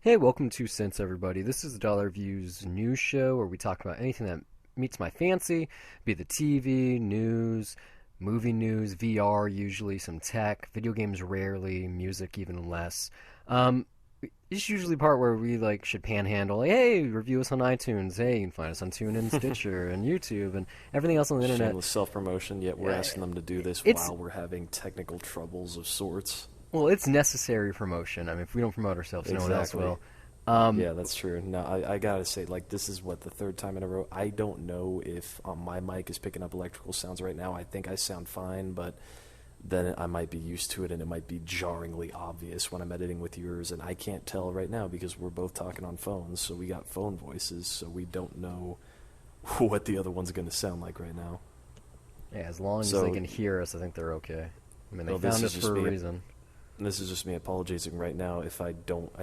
Hey, welcome to Sense, everybody. This is the Dollar Views news show where we talk about anything that meets my fancy, be the TV, news, movie news, VR usually, some tech, video games rarely, music even less. Um, it's usually the part where we should panhandle, like, hey, review us on iTunes. Hey, you can find us on TuneIn, Stitcher, and YouTube, and everything else on the internet. Shameless self-promotion, yet we're Uh, asking them to do this It's while we're having technical troubles of sorts. well, it's necessary promotion. I mean, if we don't promote ourselves, no one else Exactly. will. Um, Yeah, that's true. Now, I gotta say, this is what, the third time in a row. I don't know if my mic is picking up electrical sounds right now. I think I sound fine, but then I might be used to it, and it might be jarringly obvious when I'm editing with yours, and I can't tell right now because we're both talking on phones, so we got phone voices, so we don't know what the other one's going to sound like right now. yeah, as long as they So, can hear us, I think they're okay. I mean, they well, this found is us just for a me. reason. This is just me apologizing right now. If I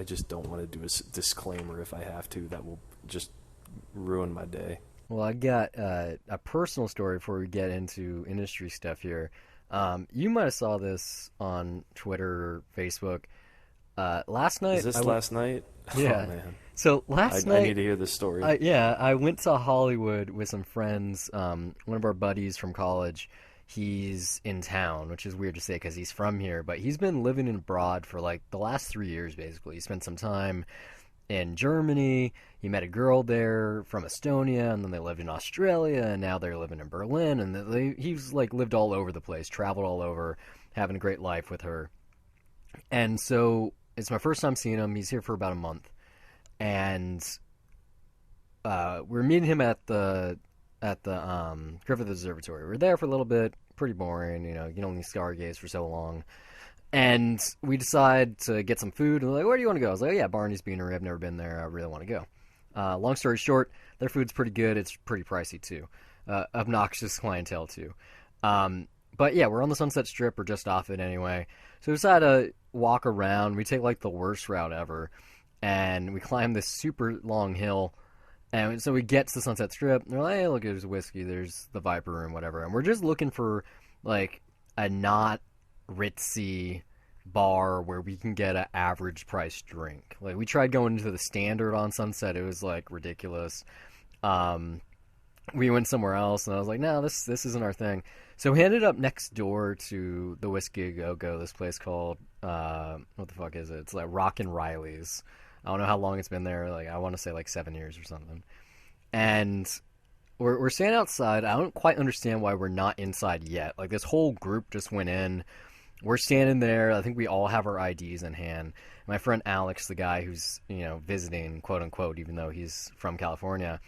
just don't want to do a disclaimer if I have to. That will just ruin my day. Well, I got a personal story before we get into industry stuff here. You might have saw this on Twitter or Facebook. Last Is night, this last night? Oh yeah. man, So I, last I need night, to hear this story. yeah, I went to Hollywood with some friends. One of our buddies from college, he's in town, which is weird to say because he's from here, but he's been living abroad for like the last 3 years, basically. He spent some time in Germany. He met a girl there from Estonia, and then they lived in Australia, and now they're living in Berlin. And he's like lived all over the place, traveled all over, having a great life with her. And so it's my first time seeing him. He's here for about a month, and we're meeting him at the Griffith Observatory. We're there for a little bit. Pretty boring, you can only stargaze for so long. And we decide to get some food. And they're like, where do you want to go? I was like, oh, yeah, Barney's Beanery. I've never been there. I really want to go. Long story short, their food's pretty good. It's pretty pricey, too. Obnoxious clientele, too. But, yeah, we're on the Sunset Strip. We're just off it anyway. So we decide to walk around. We take, like, the worst route ever. And we climb this super long hill. And so we get to the Sunset Strip. And they're like, hey, look, there's whiskey. There's the Viper Room, whatever. And we're just looking for, like, a not ritzy bar where we can get an average price drink. Like we tried going to the Standard on Sunset, it was like ridiculous. Um, we went somewhere else, and I was like, no, this isn't our thing. So we ended up next door to the Whiskey Go Go. This place called what the fuck is it? It's like Rockin' Riley's. I don't know how long it's been there. Like I want to say like 7 years or something. And we're standing outside. I don't quite understand why we're not inside yet. Like this whole group just went in. We're standing there. I think we all have our IDs in hand. My friend Alex, the guy who's, visiting, quote unquote, even though he's from California,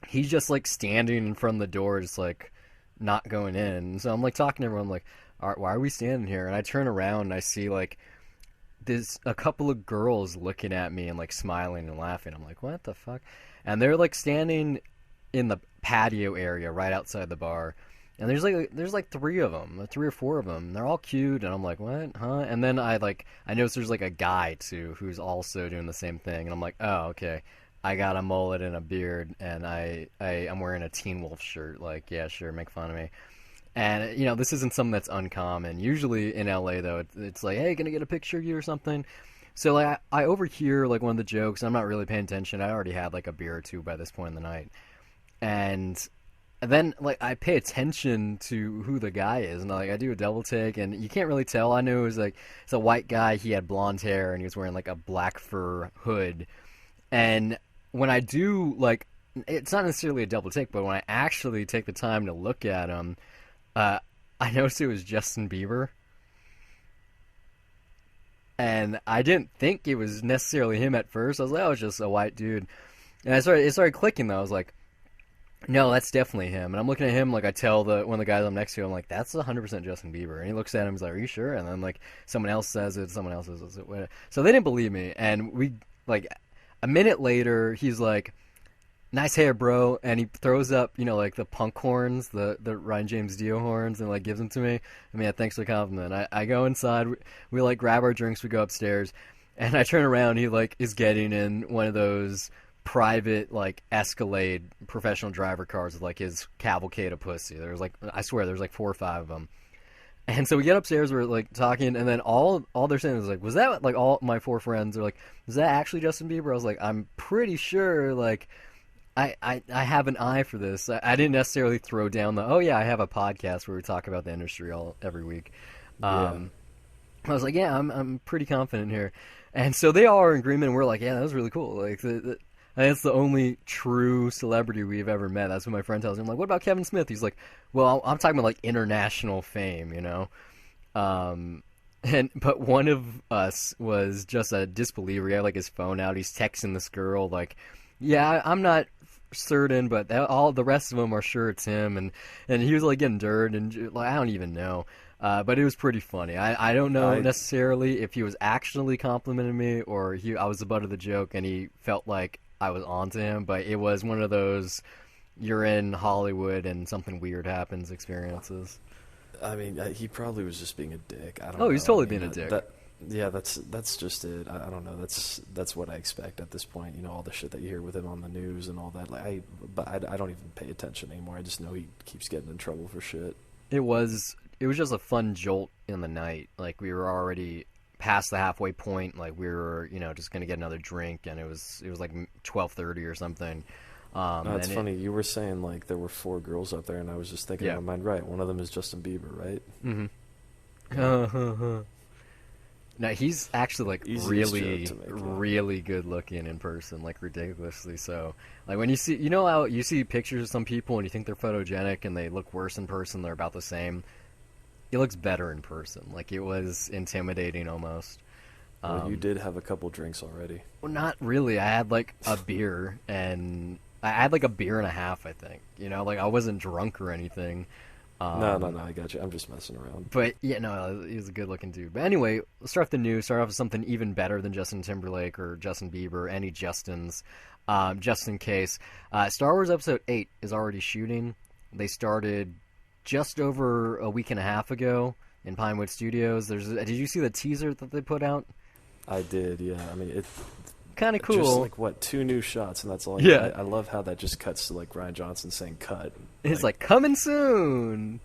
he's just like standing in front of the door, just like not going in. And so I'm like talking to everyone, like, all right, why are we standing here? And I turn around and I see like there's a couple of girls looking at me and like smiling and laughing. I'm like, what the fuck? And they're like standing in the patio area right outside the bar. And there's like three or four of them. They're all cute, and I'm like, what, huh? And then I notice there's like a guy too who's also doing the same thing, and I'm like, oh, okay. I got a mullet and a beard, and I'm wearing a Teen Wolf shirt. Like, yeah, sure, make fun of me. And this isn't something that's uncommon. Usually in LA though, it's like, hey, can I get a picture of you or something? So like I overhear like one of the jokes. I'm not really paying attention. I already had like a beer or two by this point in the night, and then like I pay attention to who the guy is, and like I do a double take, and you can't really tell. I knew it was like it's a white guy. He had blonde hair, and he was wearing like a black fur hood. And when I do like, it's not necessarily a double take, but when I actually take the time to look at him, uh, I noticed it was Justin Bieber, and I didn't think it was necessarily him at first. I was like, oh, it's just a white dude, and it started clicking though. I was like, no, that's definitely him. And I'm looking at him like I tell one of the guys I'm next to. I'm like, that's 100% Justin Bieber. And he looks at him. He's like, are you sure? And then like someone else says it. Someone else says it. So they didn't believe me. And we like a minute later, he's like, nice hair, bro. And he throws up, like the punk horns, the Ryan James Dio horns, and like gives them to me. I mean, yeah, thanks for the compliment. I go inside. We like grab our drinks. We go upstairs, and I turn around. He like is getting in one of those private like Escalade professional driver cars with like his cavalcade of pussy. There's like I swear there's like 4 or 5 of them. And so we get upstairs, we're like talking, and then all they're saying is like, was that like all my four friends are like, was that actually Justin Bieber? I was like, I'm pretty sure. Like, I have an eye for this. I didn't necessarily throw down the oh yeah, I have a podcast where we talk about the industry all every week. Yeah. Um, I was like, yeah, I'm pretty confident here, and so they all are in agreement. And we're like, yeah, that was really cool. Like that's the only true celebrity we've ever met. That's what my friend tells me. I'm like, what about Kevin Smith? He's like, well, I'm talking about like international fame, you know. Um, and but one of us was just a disbeliever. He had like his phone out. He's texting this girl like, yeah, I'm not certain, but all the rest of them are sure it's him. And he was like getting dirt and like I don't even know. But it was pretty funny. I don't know I necessarily if he was actually complimenting me or I was the butt of the joke and he felt like I was onto him. But it was one of those you're in Hollywood and something weird happens experiences. I mean, he probably was just being a dick. I don't Oh, know. he's I totally mean, being a dick. yeah, that's just it. I don't know. That's what I expect at this point. You know, all the shit that you hear with him on the news and all that. I don't even pay attention anymore. I just know he keeps getting in trouble for shit. It was just a fun jolt in the night. Like we were already past the halfway point. Like we were, just gonna get another drink, and it was like 12:30 or something. No, it's and funny. You were saying like there were four girls up there, and I was just thinking Yeah. in my mind, right? One of them is Justin Bieber, right? Mm-hmm. No, he's actually like Easiest really, joke to make, yeah. really good looking in person, like ridiculously so. Like when you see, how you see pictures of some people and you think they're photogenic and they look worse in person, they're about the same. He looks better in person. Like it was intimidating almost. Well, you did have a couple drinks already. Well, not really. I had like a beer and I had like a beer and a half, I think. Like I wasn't drunk or anything. No, I got you. I'm just messing around. But yeah, no, he was a good-looking dude. But anyway, let's start the news. Start off with something even better than Justin Timberlake or Justin Bieber, any Justins, just in case. Star Wars Episode 8 is already shooting. They started just over a week and a half ago in Pinewood Studios. Did you see the teaser that they put out? I did, yeah. I mean, it Kind of cool. just like what 2 new shots, and that's all. Yeah. I love how that just cuts to like Ryan Johnson saying "cut." It's like coming soon.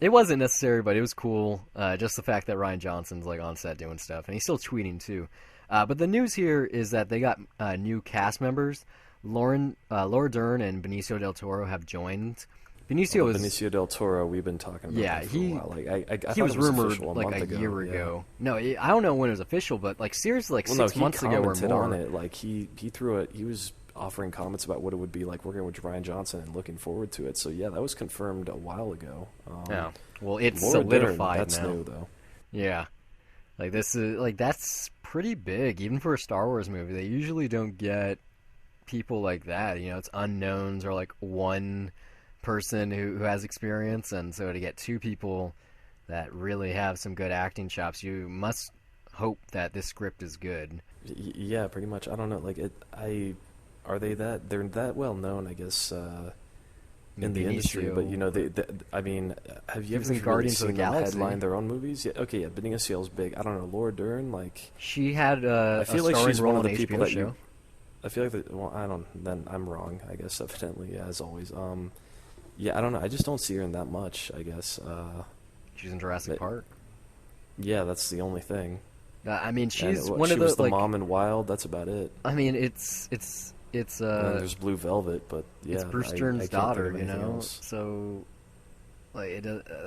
It wasn't necessary, but it was cool. Just the fact that Ryan Johnson's like on set doing stuff, and he's still tweeting too. But the news here is that they got new cast members. Laura Dern and Benicio del Toro have joined. Benicio del Toro. We've been talking about Yeah, that for a while. Like I he thought was it was rumored official like month a ago. year Yeah. ago. No, I don't know when it was official, but like seriously, like Well, 6 no, months he ago or commented more. on it. Like he was offering comments about what it would be like working with Ryan Johnson and looking forward to it. So yeah, that was confirmed a while ago. Yeah. Well, it's Laura Dern, solidified that's now. new though. Yeah. Like this is like that's pretty big, even for a Star Wars movie. They usually don't get people like that. It's unknowns or like one person who has experience, and so to get 2 people that really have some good acting chops, you must hope that this script is good. Yeah, pretty much. I don't know. Like they're that well known, I guess, in the industry. But I mean, have you was ever in really Guardians of seen the them Galaxy. headline their own movies? Yeah, okay, yeah. Benicio's big. I don't know. Laura Dern, like She had I feel a like starring she's role one of on the people HBO that show. you. I feel like well, I don't. Then I'm wrong. I guess evidently, yeah, as always. Yeah, I don't know. I just don't see her in that much. I guess. She's in Jurassic Park. Yeah, that's the only thing. I mean, she's And, one she of was the like. mom in Wild. That's about it. I mean, it's And then there's Blue Velvet, but yeah, it's Bruce I Dern's can't think daughter, of anything else. So like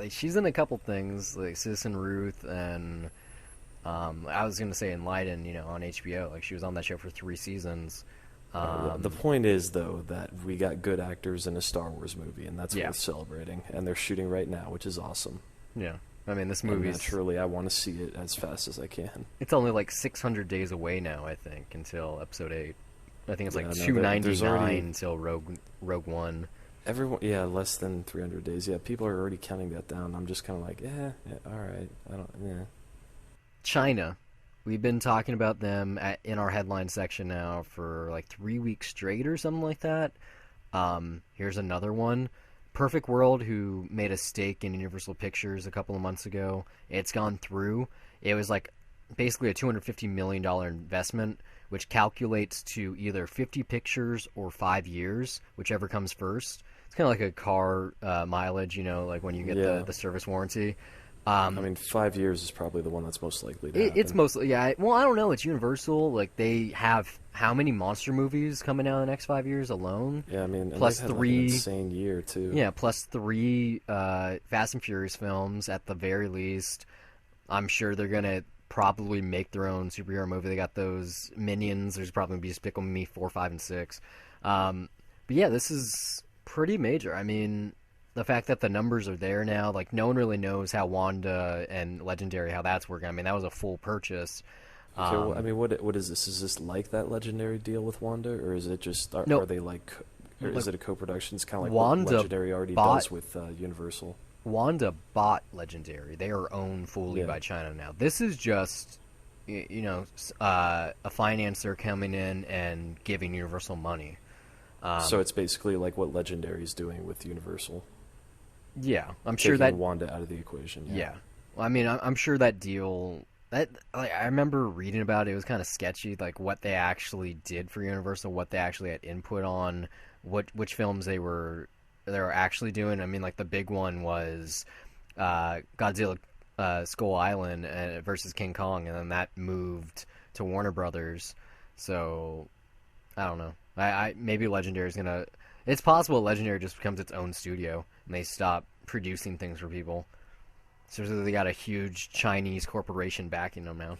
she's in a couple things like Citizen Ruth and I was gonna say Enlightened, on HBO. Like she was on that show for 3 seasons. The point is, though, that we got good actors in a Star Wars movie, and that's Yeah. worth celebrating. And they're shooting right now, which is awesome. Yeah, I mean this And movie naturally, I want to see it as fast as I can. it's only like 600 days away now, I think, until Episode 8. I think it's Yeah, like no, 299 there's already- until Rogue One. Everyone, yeah, less than 300 days. Yeah, people are already counting that down. I'm just kind of like, yeah, all right. I don't, yeah. China. We've been talking about them in our headline section now for like 3 weeks straight or something like that. Here's another one. Perfect World, who made a stake in Universal Pictures a couple of months ago. It's gone through. It was like basically a $250 million investment, which calculates to either 50 pictures or 5 years, whichever comes first. It's kind of like a car mileage, like when you get Yeah. the service warranty. I mean, 5 years is probably the one that's most likely to It's happen. mostly, yeah. Well, I don't know. It's Universal. Like they have how many monster movies coming out in the next 5 years alone? Yeah, I mean, and they've Plus had like an three, insane year too. yeah, plus three Fast and Furious films at the very least. I'm sure they're gonna probably make their own superhero movie. They got those Minions. There's probably gonna be Despicable Me 4, 5, and 6. But yeah, this is pretty major. I mean, the fact that the numbers are there now, like no one really knows how Wanda and Legendary how that's working. I mean, that was a full purchase. Okay, well, I Um, mean, what is this? Is this like that Legendary deal with Wanda, or is it just no, are they like, or like is it a co-production? It's kind of like what Wanda Legendary already bought does with Universal. Wanda bought Legendary. They are owned fully Yeah. by China now. This is just a financer coming in and giving Universal money. So Um, it's basically like what Legendary is doing with Universal, yeah, I'm sure that. taking Wanda out of the equation. Yeah. Yeah, well, I mean, I'm sure that deal. That like, I remember reading about it. It was kind of sketchy, like what they actually did for Universal, what they actually had input on, which films they were actually doing. I mean, like the big one was Godzilla, Skull Island versus King Kong, and then that moved to Warner Brothers. So I don't know. I maybe Legendary is gonna. It's possible Legendary just becomes its own studio and they stop producing things for people. So they got a huge Chinese corporation backing them now.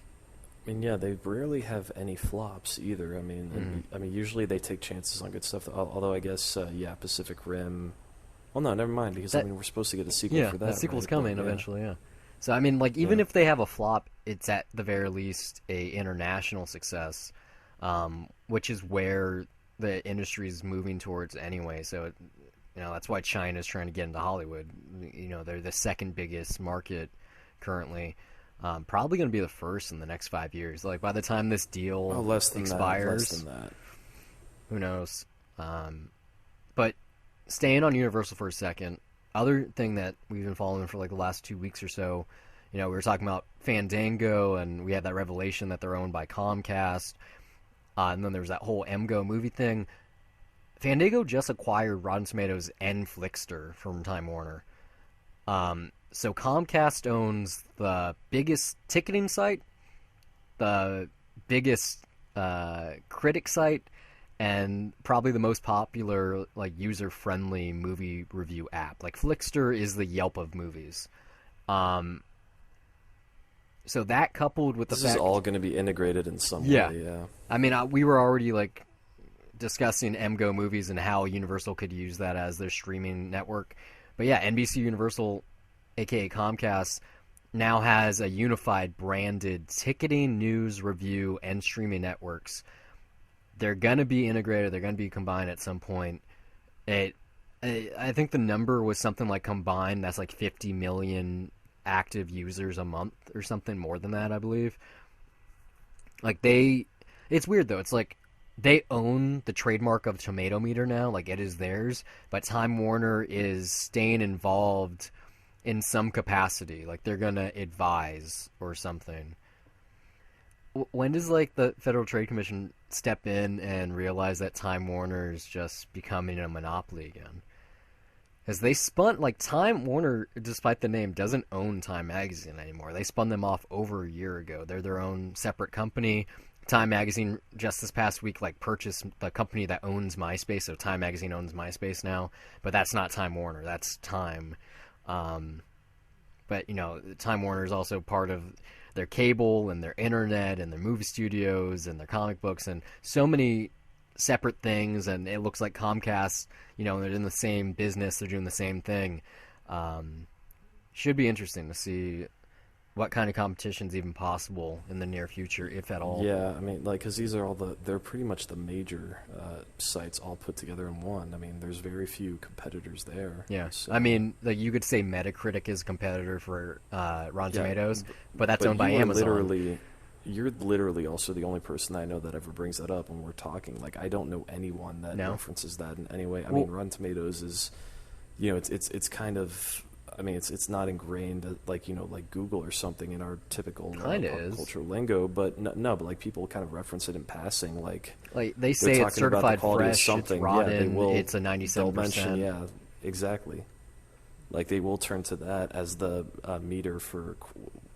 I mean, yeah, they rarely have any flops either. I mean, Mm. I mean, usually they take chances on good stuff. Although I guess, yeah, Pacific Rim. Well, no, never mind, because I That mean, we're supposed to get a sequel Yeah, for that that, sequel's right? But coming yeah, eventually. Yeah. So I mean, like even yeah. if they have a flop, it's at the very least a international success, which is where the industry is moving towards anyway. So that's why China's trying to get into Hollywood. They're the second biggest market currently. Probably going to be the first in the next 5 years. Like by the time this Oh, deal less than that. Less expires, than that. who knows? But staying on Universal for a second, other thing that we've been following for like the last 2 weeks or so, we were talking about Fandango, and we had that revelation that they're owned by Comcast, and then there was that whole MGO movie thing. Fandango just acquired Rotten Tomatoes and Flickster from Time Warner. So Comcast owns the biggest ticketing site, the biggest critic site, and probably the most popular like user-friendly movie review app. Like Flickster is the Yelp of movies. Um, so that coupled with the This is fact, all going to be integrated in some yeah, way. Yeah. I mean, we were already like discussing MGO movies and how Universal could use that as their streaming network. But yeah, NBC Universal, aka Comcast, now has a unified branded ticketing, news, review, and streaming networks. They're gonna be integrated. They're gonna be combined at some point. I think the number was something like combined. That's like 50 million active users a month or something more than that, I believe. Like it's weird though. It's like they own the trademark of Tomato Meter now. Like it is theirs, but Time Warner is staying involved in some capacity. Like they're gonna advise or something. When does like the Federal Trade Commission step in and realize that Time Warner is just becoming a monopoly again? Because they spun like Time Warner, despite the name, doesn't own Time Magazine anymore. They spun them off over a year ago. They're their own separate company. Time Magazine just this past week like purchased the company that owns MySpace, so Time Magazine owns MySpace now. But that's not Time Warner. That's Time. But Time Warner is also part of their cable and their internet and their movie studios and their comic books and so many separate things. And it looks like Comcast, they're in the same business. They're doing the same thing. Should be interesting to see what kind of competition's even possible in the near future, if at all. Yeah, I mean, like, because these are they're pretty much the major sites all put together in one. I mean, there's very few competitors there. Yeah, So, I mean, like you could say Metacritic is a competitor for Rotten yeah, Tomatoes, but that's owned by you are Amazon. you're literally also the only person I know that ever brings that up when we're talking. Like, I don't know anyone that No? references that in any way. I Well, mean, Rotten Tomatoes is, it's kind of. I mean, it's not ingrained like like Google or something in our typical Kinda pop is. culture lingo, but no, but like people kind of reference it in passing, like Like they they're say it's talking about the certified quality of fresh, it's something. Yeah, they rotten, will. it's a They'll mention, 97%. yeah, exactly. Like they will turn to that as the meter for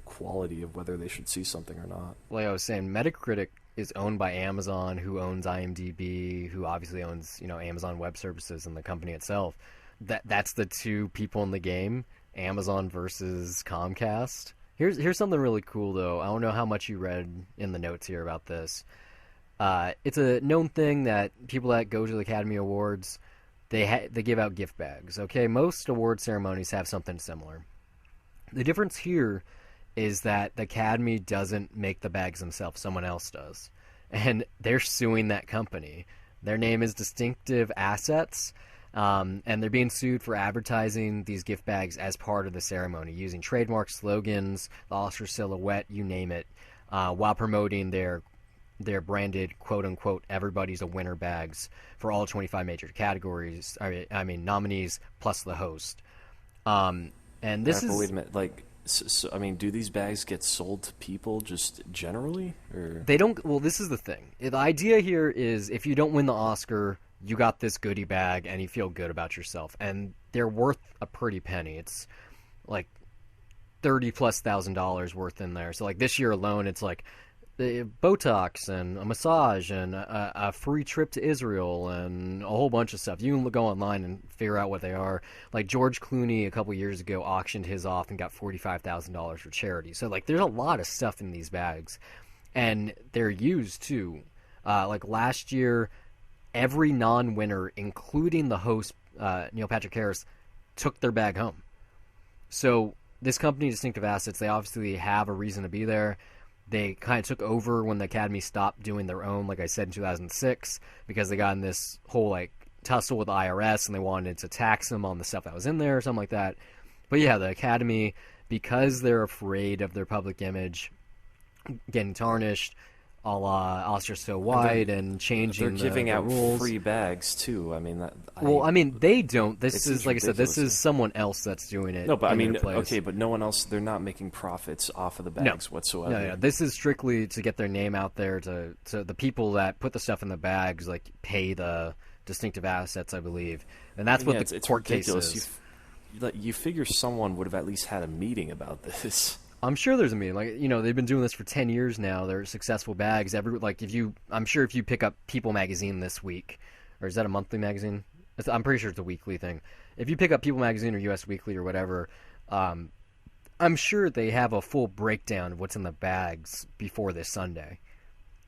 quality of whether they should see something or not. Like I was saying, Metacritic is owned by Amazon, who owns IMDb, who obviously owns, Amazon Web Services and the company itself. That's the two people in the game, Amazon versus Comcast. Here's something really cool though. I don't know how much you read in the notes here about this. It's a known thing that people that go to the Academy Awards, they give out gift bags. Okay, most award ceremonies have something similar. The difference here is that the Academy doesn't make the bags themselves; someone else does, and they're suing that company. Their name is Distinctive Assets, and they're being sued for advertising these gift bags as part of the ceremony, using trademark slogans, the Oscar silhouette, you name it, while promoting their branded quote-unquote everybody's a winner bags for all 25 major categories. I mean nominees plus the host. And this But is wait a minute, like, I mean, do these bags get sold to people just generally, or? they don't. Well, this is the thing. The idea here is if you don't win the Oscar, you got this goodie bag and you feel good about yourself, and they're worth a pretty penny. It's like $30,000+ worth in there. So like this year alone, it's like Botox and a massage and a free trip to Israel and a whole bunch of stuff. You can go online and figure out what they are. Like George Clooney a couple years ago auctioned his off and got $45,000 for charity. So like there's a lot of stuff in these bags, and they're used too. Like last year, every non-winner, including the host Neil Patrick Harris, took their bag home. So this company, Distinctive Assets, they obviously have a reason to be there. They kind of took over when the Academy stopped doing their own, like I said, in 2006, because they got in this whole like tussle with the IRS and they wanted to tax them on the stuff that was in there or something like that. But yeah, the Academy, because they're afraid of their public image getting tarnished, a la Oscar So White, and changing They're giving the out rules. free bags too. I mean, They don't. This it is, seems like I said, this ridiculous. is someone else that's doing it. No, but I in mean, their place. okay, but no one else. They're not making profits off of the bags whatsoever. No, this is strictly to get their name out there to the people that put the stuff in the bags, like pay the Distinctive Assets, I believe, and that's what the it's court case ridiculous. is. You figure someone would have at least had a meeting about this. I'm sure there's a meeting. Like, they've been doing this for 10 years now. They're successful bags. I'm sure if you pick up People magazine this week, or is that a monthly magazine? I'm pretty sure it's a weekly thing. If you pick up People magazine or US Weekly or whatever, I'm sure they have a full breakdown of what's in the bags before this Sunday.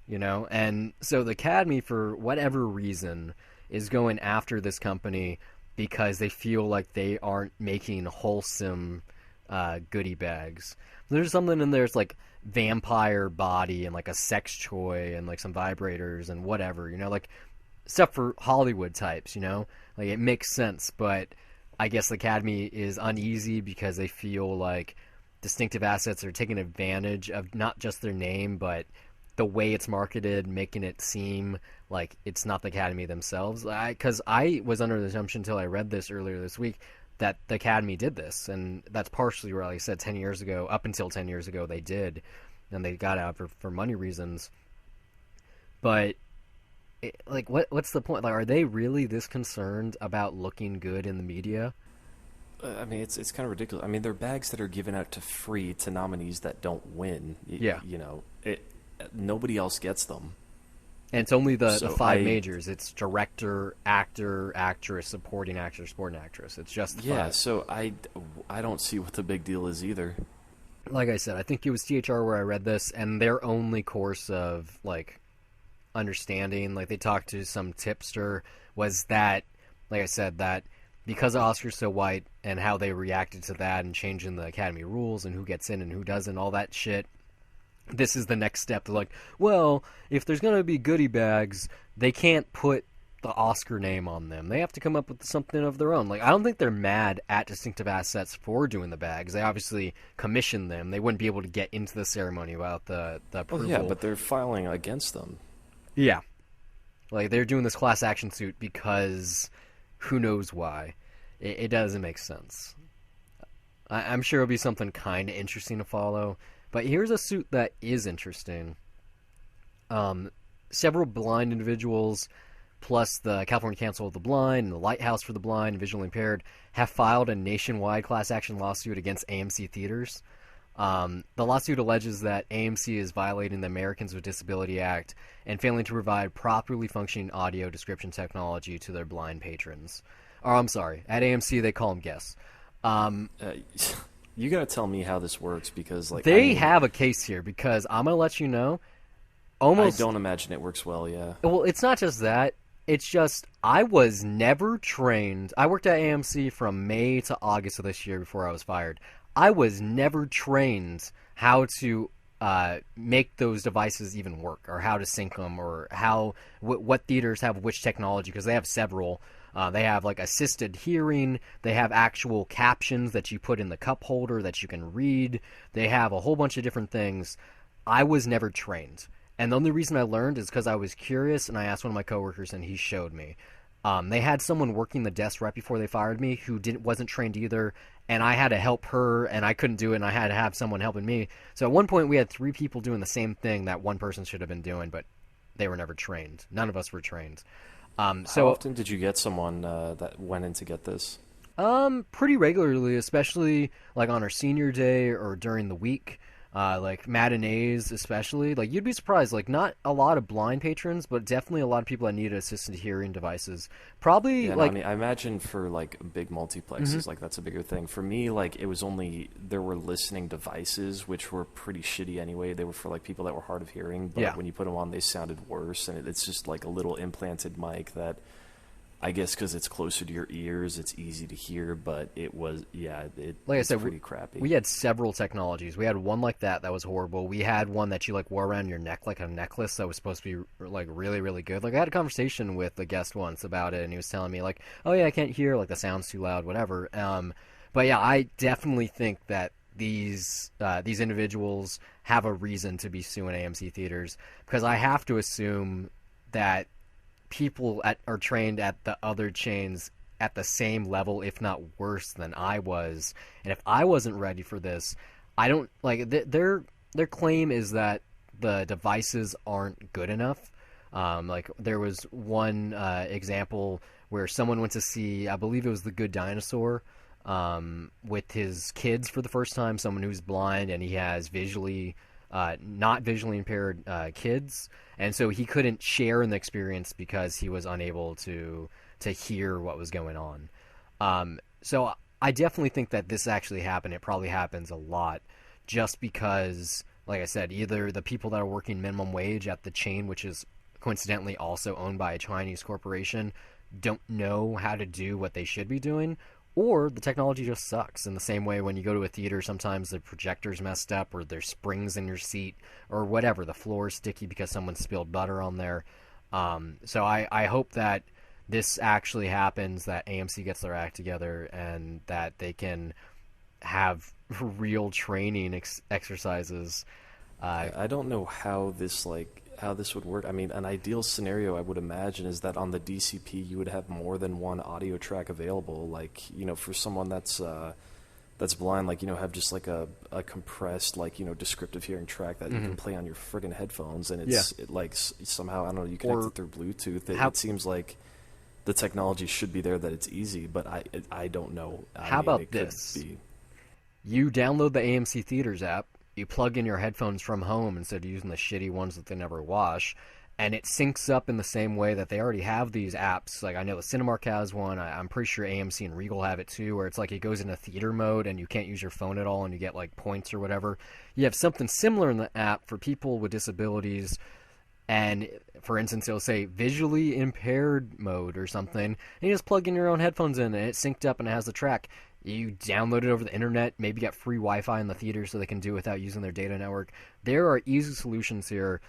And so the Academy, for whatever reason, is going after this company because they feel like they aren't making wholesome goodie bags. There's something in there. It's like vampire body and like a sex toy and like some vibrators and whatever, like stuff for Hollywood types, like it makes sense. But I guess the Academy is uneasy because they feel like Distinctive Assets are taking advantage of not just their name, but the way it's marketed, making it seem like it's not the Academy themselves. Because I was under the assumption until I read this earlier this week that the Academy did this, and that's partially where, like I said, 10 years ago, up until 10 years ago, they did, and they got out for money reasons. But, what's the point? Like, are they really this concerned about looking good in the media? I mean, it's kind of ridiculous. I mean, they're bags that are given out to free to nominees that don't win. Yeah. Nobody else gets them. And it's only the So five majors. It's director, actor, actress, supporting actor, supporting actress. It's just the five. So I don't see what the big deal is either. Like I said, I think it was THR where I read this, and their only course of, like, understanding, like, they talked to some tipster, was that, like I said, that because Oscar's So White and how they reacted to that and changing the Academy rules and who gets in and who doesn't, all that shit, this is the next step. They're like, well, if there's going to be goodie bags, they can't put the Oscar name on them. They have to come up with something of their own. Like, I don't think they're mad at Distinctive Assets for doing the bags. They obviously commissioned them. They wouldn't be able to get into the ceremony without the approval. Well, yeah, but they're filing against them. Yeah. Like, they're doing this class action suit because who knows why. It doesn't make sense. I'm sure it'll be something kind of interesting to follow. But here's a suit that is interesting. Several blind individuals plus the California Council of the Blind and the Lighthouse for the Blind and Visually Impaired, have filed a nationwide class action lawsuit against AMC theaters. The lawsuit alleges that AMC is violating the Americans with Disability Act and failing to provide properly functioning audio description technology to their blind patrons. Or, I'm sorry, at AMC they call them guests. Um, Uh, you gotta tell me how this works because, like, I they mean, have a case here because I'm going to let you know, I almost, don't imagine it works well. Yeah. well, it's not just that. It's just, I was never trained. I worked at AMC from May to August of this year before I was fired. I was never trained how to make those devices even work, or how to sync them, or what theaters have which technology, because they have several. They have like assisted hearing. They have actual captions that you put in the cup holder that you can read. They have a whole bunch of different things. I was never trained. And the only reason I learned is because I was curious and I asked one of my coworkers and he showed me. They had someone working the desk right before they fired me who wasn't trained either, and I had to help her, and I couldn't do it, and I had to have someone helping me. So at one point we had 3 people doing the same thing that one person should have been doing, but they were never trained. None of us were trained. How So often did you get someone that went in to get this? pretty regularly, especially like on our senior day or during the week, like matinees, especially. Like you'd be surprised, like not a lot of blind patrons, but definitely a lot of people that need assisted hearing devices. Probably Yeah, no, I like, mean, I imagine for like big multiplexes, like that's a bigger thing. For me, like it was only there were listening devices which were pretty shitty anyway. They were for like people that were hard of hearing, but yeah. when you put them on, they sounded worse. And it's just like a little implanted mic that I guess because it's closer to your ears, it's easy to hear. But it was, yeah, Like I it's said, pretty crappy. we had several technologies. We had one like that was horrible. We had one that you like wore around your neck like a necklace that was supposed to be like really really good. Like I had a conversation with a guest once about it, and he was telling me like, "Oh yeah, I can't hear, like the sound's too loud, whatever." But yeah, I definitely think that these individuals have a reason to be suing AMC theaters, because I have to assume that are trained at the other chains at the same level, if not worse than I was. And if I wasn't ready for this, I don't like their claim is that the devices aren't good enough. Like there was one example where someone went to see, I believe it was The Good Dinosaur, with his kids for the first time. Someone who's blind and he has not visually impaired kids, and so he couldn't share in the experience because he was unable to hear what was going on. So I definitely think that this actually happened. It probably happens a lot, just because, like I said, either the people that are working minimum wage at the chain, which is coincidentally also owned by a Chinese corporation, don't know how to do what they should be doing, or the technology just sucks. In the same way, when you go to a theater, sometimes the projector's messed up, or there's springs in your seat, or whatever. The floor is sticky because someone spilled butter on there. So I hope that this actually happens, that AMC gets their act together, and that they can have real training exercises. I don't know how this would work. I mean, an ideal scenario I would imagine is that on the DCP you would have more than one audio track available. Like, for someone that's blind, like, have just like a compressed, like, descriptive hearing track that you can play on your friggin' headphones, and somehow, I don't know, you connect Or it through Bluetooth. It, how it seems like the technology should be there, that it's easy, but I don't know. I how mean, about it could this? be. You download the AMC Theaters app, you plug in your headphones from home instead of using the shitty ones that they never wash, and it syncs up in the same way that they already have these apps. Like, I know the Cinemark has one, I'm pretty sure AMC and Regal have it too, where it's like it goes into theater mode and you can't use your phone at all and you get like points or whatever. You have something similar in the app for people with disabilities, and for instance it'll say visually impaired mode or something, and you just plug in your own headphones in and it's synced up and it has the track. You download it over the internet, maybe get free Wi-Fi in the theater so they can do it without using their data network. There are easy solutions here,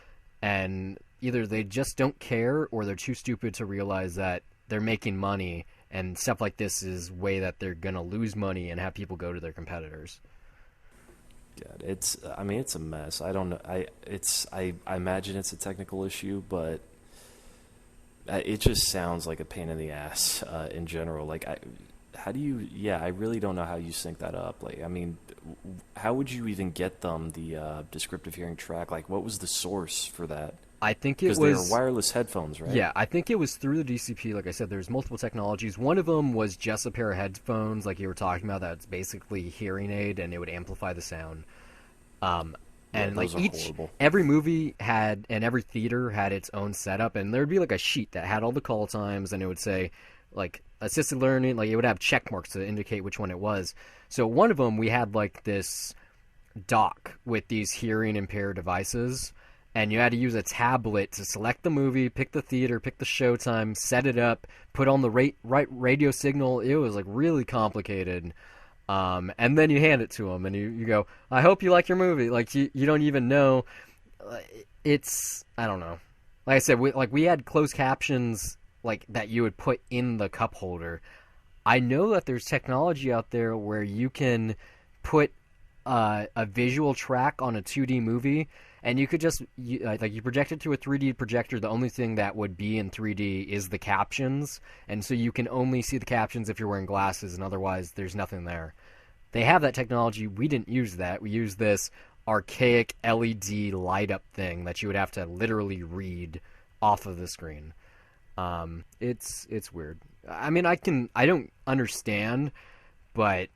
and either they just don't care or they're too stupid to realize that they're making money, and stuff like this is way that they're going to lose money and have people go to their competitors. God, I mean, it's a mess. I don't know. I imagine it's a technical issue, but it just sounds like a pain in the ass in general. Like, how do you? Yeah, I really don't know how you sync that up. Like, I mean, how would you even get them the descriptive hearing track? Like, what was the source for that? I think it Because they are was. wireless headphones, right? Yeah, I think it was through the DCP. Like I said, there's multiple technologies. One of them was just a pair of headphones, like you were talking about, that's basically hearing aid, and it would amplify the sound. Um, Yeah, and like those are horrible. every movie had, and every theater had its own setup, and there'd be like a sheet that had all the call times, and it would say like assisted learning, like it would have check marks to indicate which one it was. So one of them, we had like this dock with these hearing impaired devices, and you had to use a tablet to select the movie, pick the theater, pick the showtime, set it up, put on the right radio signal. It was like really complicated. And then you hand it to them, and you go, "I hope you like your movie." Like you don't even know. It's I don't know. Like I said, we had closed captions like that you would put in the cup holder. I know that there's technology out there where you can put a visual track on a 2D movie, and you could just like you project it to a 3D projector. The only thing that would be in 3D is the captions, and so you can only see the captions if you're wearing glasses, and otherwise there's nothing there. They have that technology. We didn't use that. We used this archaic LED light up thing that you would have to literally read off of the screen. It's weird. I mean, I don't understand, but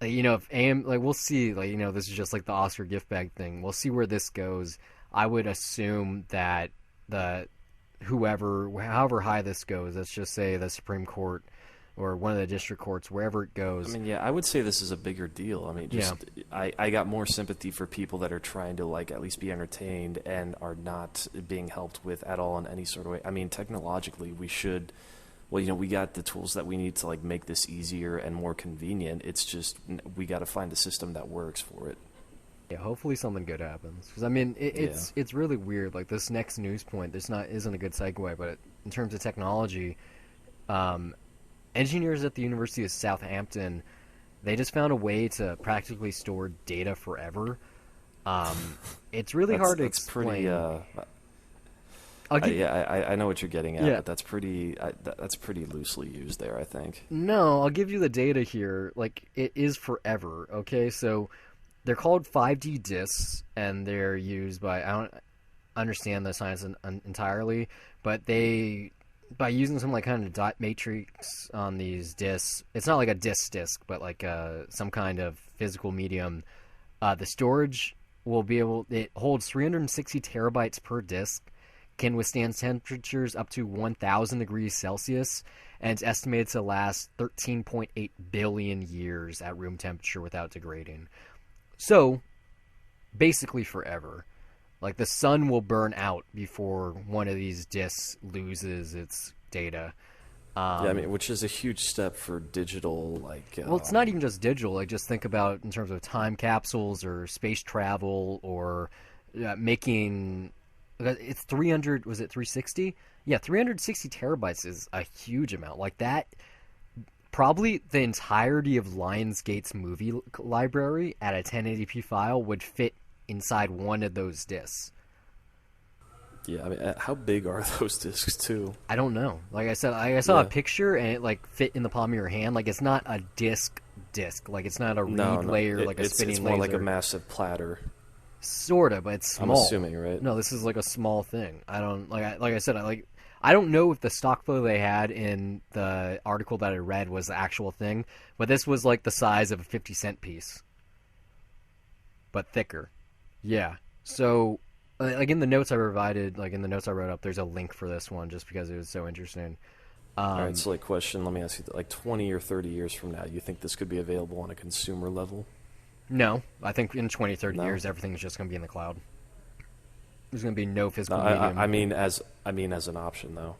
if AM, like we'll see, like this is just like the Oscar gift bag thing. We'll see where this goes. I would assume that the however high this goes, let's just say the Supreme Court or one of the district courts, wherever it I goes. mean, yeah, I would say this is a bigger deal. I mean, Yeah, I got more sympathy for people that are trying to like at least be entertained and are not being helped with at all in any sort of way. I mean, technologically, we should. Well, we got the tools that we need to like make this easier and more convenient. It's just we got to find a system that works for it. yeah. Hopefully something good happens. Because I mean, Yeah. it's really weird. Like this next news point, this not isn't a good segue, but in terms of technology, um, engineers at the University of Southampton, they just found a way to practically store data forever. It's really hard to That's pretty. explain. I'll give I know what you're getting at, Yeah. but that's pretty loosely used there. I think. No, I'll give you the data here. Like it is forever. Okay, so they're called 5D disks, and they're used by I don't understand the science entirely, but they by using some like kind of dot matrix on these disks. It's not like a disk, but like some kind of physical medium. The storage will be able. It holds 360 terabytes per disk, can withstand temperatures up to 1,000 degrees Celsius, and it's estimated to last 13.8 billion years at room temperature without degrading. So, basically forever. Like the sun will burn out before one of these disks loses its data. Yeah, I mean, which is a huge step for digital, like. Well, it's not even just digital. Like just think about in terms of time capsules or space travel or making. It's 300. Was it 360? Yeah, 360 terabytes is a huge amount. Like that, probably the entirety of Lionsgate's movie library at a 1080p file would fit inside one of those discs. Yeah, I mean, how big are those discs too? I don't know. Like I said, I saw a Yeah. picture and it like fit in the palm of your hand. Like it's not a disc. Like it's not a No, reed no, layer, like a spinning it's more like a laser. massive platter. Sorta, but it's I'm small. assuming, right? No, this is like a small thing. I don't like I said. I don't know if the stock photo they had in the article that I read was the actual thing, but this was like the size of a 50-cent piece, but thicker. Yeah. So, like in the notes I provided, like in the notes I wrote up, there's a link for this one just because it was so interesting. All right, so like question, let me ask you, like 20 or 30 years from now, you think this could be available on a consumer level? No, I think in 20, 30 No. years, everything's just going to be in the cloud. There's going to be no No, physical medium. I mean as an option though.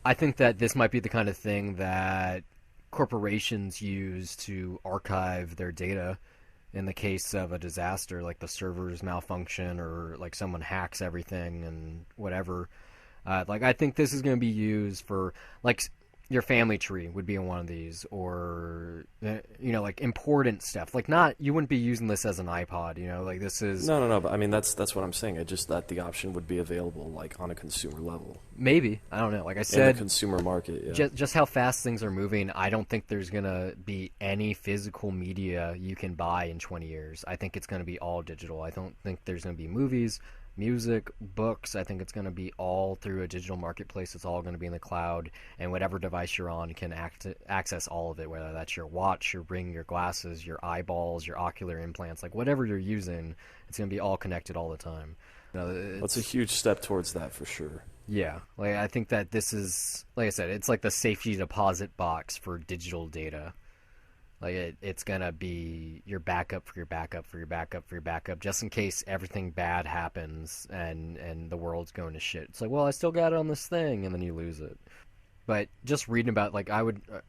I think that this might be the kind of thing that corporations use to archive their data in the case of a disaster, like the servers malfunction or like someone hacks everything and whatever. Like I think this is going to be used for like your family tree would be in one of these, or like important stuff. Like not you wouldn't be using this as an iPod. Like this is No. But I mean that's what I'm saying. I just that the option would be available like on a consumer level maybe I don't know. Like I in the said, consumer market. Yeah. just how fast things are moving, I don't think there's going to be any physical media you can buy in 20 years. I think it's going to be all digital. I don't think there's going to be movies. Music, books, I think it's going to be all through a digital marketplace. It's all going to be in the cloud, and whatever device you're on can access all of it, whether that's your watch, your ring, your glasses, your eyeballs, your ocular implants, like whatever you're using, it's going to be all connected all the time. That's a huge step towards that for sure. Yeah, like I think that this is, like I said, it's like the safety deposit box for digital data. Like it's gonna be your backup for your backup for your backup for your backup, just in case everything bad happens and the world's going to shit. It's like, well, I still got it on this thing, and then you lose it. But just reading about, like, I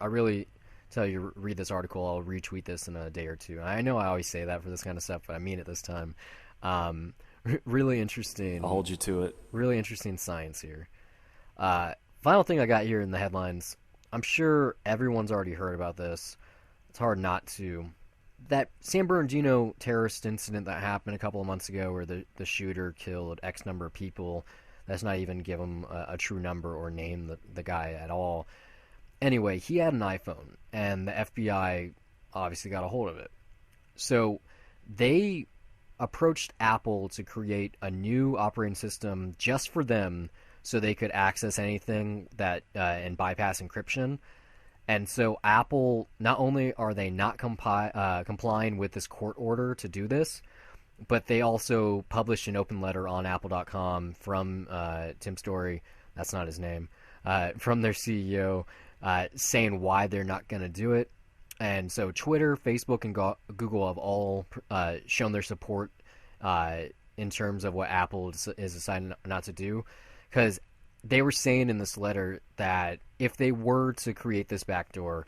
really tell you, read this article. I'll retweet this in a day or two. I know I always say that for this kind of stuff, but I mean it this time. Um, really interesting. I'll hold you to it. Really interesting science here. Final thing I got here in the headlines. I'm sure everyone's already heard about this. It's hard not to. That San Bernardino terrorist incident that happened a couple of months ago where the shooter killed X number of people. Let's not even give him a true number or name the guy at all. Anyway, he had an iPhone, and the FBI obviously got a hold of it. So they approached Apple to create a new operating system just for them so they could access anything that and bypass encryption. And so Apple, not only are they not complying with this court order to do this, but they also published an open letter on Apple.com from Tim Story, that's not his name, from their CEO, saying why they're not going to do it. And so Twitter, Facebook, and Google have all shown their support in terms of what Apple is deciding not to do. Because they were saying in this letter that if they were to create this backdoor,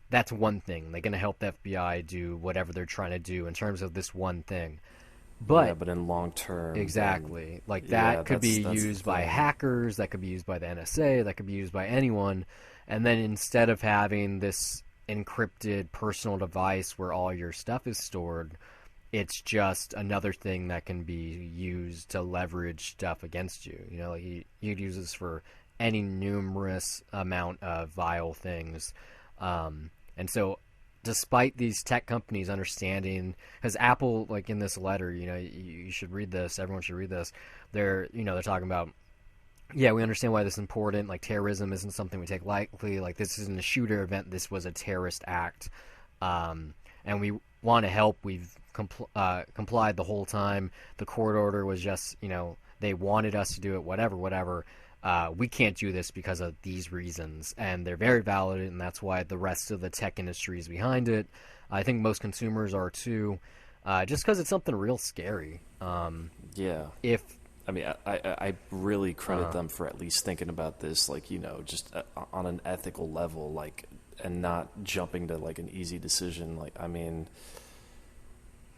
that's one thing. They're going to help the FBI do whatever they're trying to do in terms of this one thing. But, yeah, but in long term, exactly. then, Like that yeah, could be that's used by hackers, that could be used by the NSA, that could be used by anyone. And then instead of having this encrypted personal device where all your stuff is stored, it's just another thing that can be used to leverage stuff against you. You know, like you'd use this for any numerous amount of vile things. And so despite these tech companies understanding, because Apple, like in this letter, you know, you should read this, everyone should read this. They're talking about, yeah, we understand why this is important. Like, terrorism isn't something we take lightly. Like, this isn't a shooter event. This was a terrorist act. And we want to help. We've complied the whole time. The court order was just, they wanted us to do it, whatever. We can't do this because of these reasons. And they're very valid, and that's why the rest of the tech industry is behind it. I think most consumers are too, just because it's something real scary. Yeah. I mean, I really credit them for at least thinking about this, like, just on an ethical level, like, and not jumping to, like, an easy decision. Like, I mean,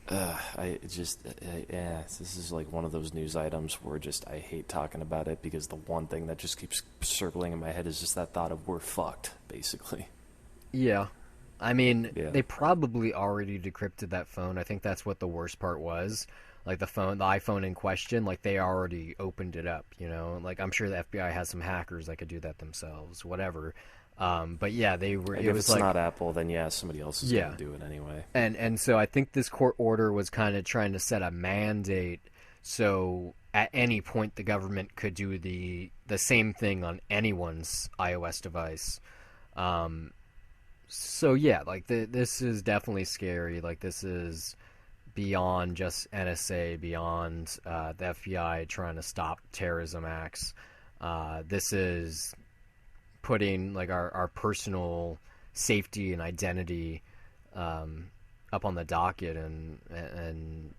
this is like one of those news items where I hate talking about it because the one thing that just keeps circling in my head is just that thought of we're fucked, basically. Yeah. I mean, Yeah. They probably already decrypted that phone. I think that's what the worst part was. Like the iPhone in question, like they already opened it up, Like I'm sure the FBI has some hackers that could do that themselves, whatever. But yeah, they were. Like, it if was it's like, not Apple, then yeah, somebody else is going to do it anyway. And so I think this court order was kind of trying to set a mandate, so at any point the government could do the same thing on anyone's iOS device. So yeah, like this is definitely scary. Like this is beyond just NSA, beyond the FBI trying to stop terrorism acts. This is putting like our personal safety and identity up on the docket and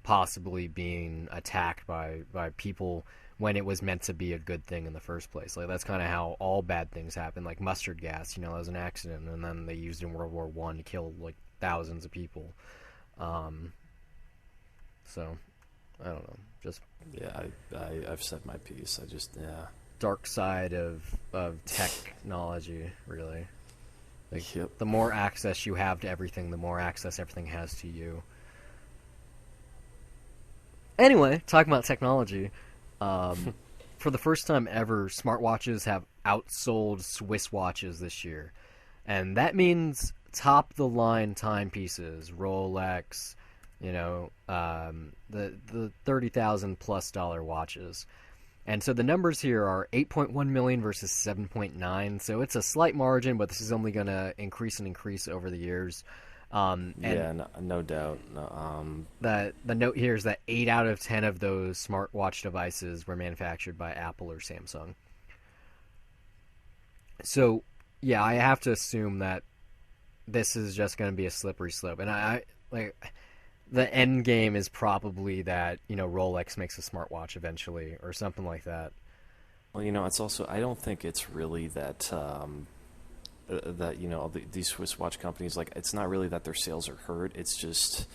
possibly being attacked by people when it was meant to be a good thing in the first place. Like that's kind of how all bad things happen. Like mustard gas, it was an accident, and then they used it in World War I to kill like thousands of people. So I don't know. Just yeah, I've said my piece. Dark side of technology, really. Like, yep. The more access you have to everything, the more access everything has to you. Anyway, talking about technology, for the first time ever, smartwatches have outsold Swiss watches this year. And that means top-the-line timepieces, Rolex, the $30,000+ watches. And so the numbers here are 8.1 million versus 7.9. So it's a slight margin, but this is only going to increase and increase over the years. And Yeah, no doubt. No, the note here is that 8 out of 10 of those smartwatch devices were manufactured by Apple or Samsung. So, yeah, I have to assume that this is just going to be a slippery slope. And I like the end game is probably that, Rolex makes a smartwatch eventually or something like that. well, it's also I don't think it's really that that these Swiss watch companies, like, it's not really that their sales are hurt. It's just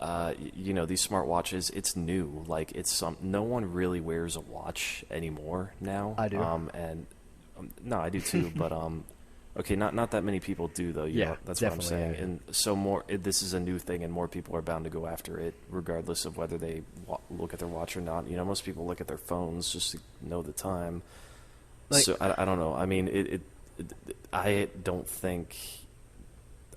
these smartwatches, it's new. Like, no one really wears a watch anymore now. I do. And no, I do too. But okay, not that many people do though. Yeah, That's what I'm definitely, saying. yeah. And so this is a new thing, and more people are bound to go after it, regardless of whether they look at their watch or not. Most people look at their phones just to know the time. Like, So I don't know. I mean, I don't think,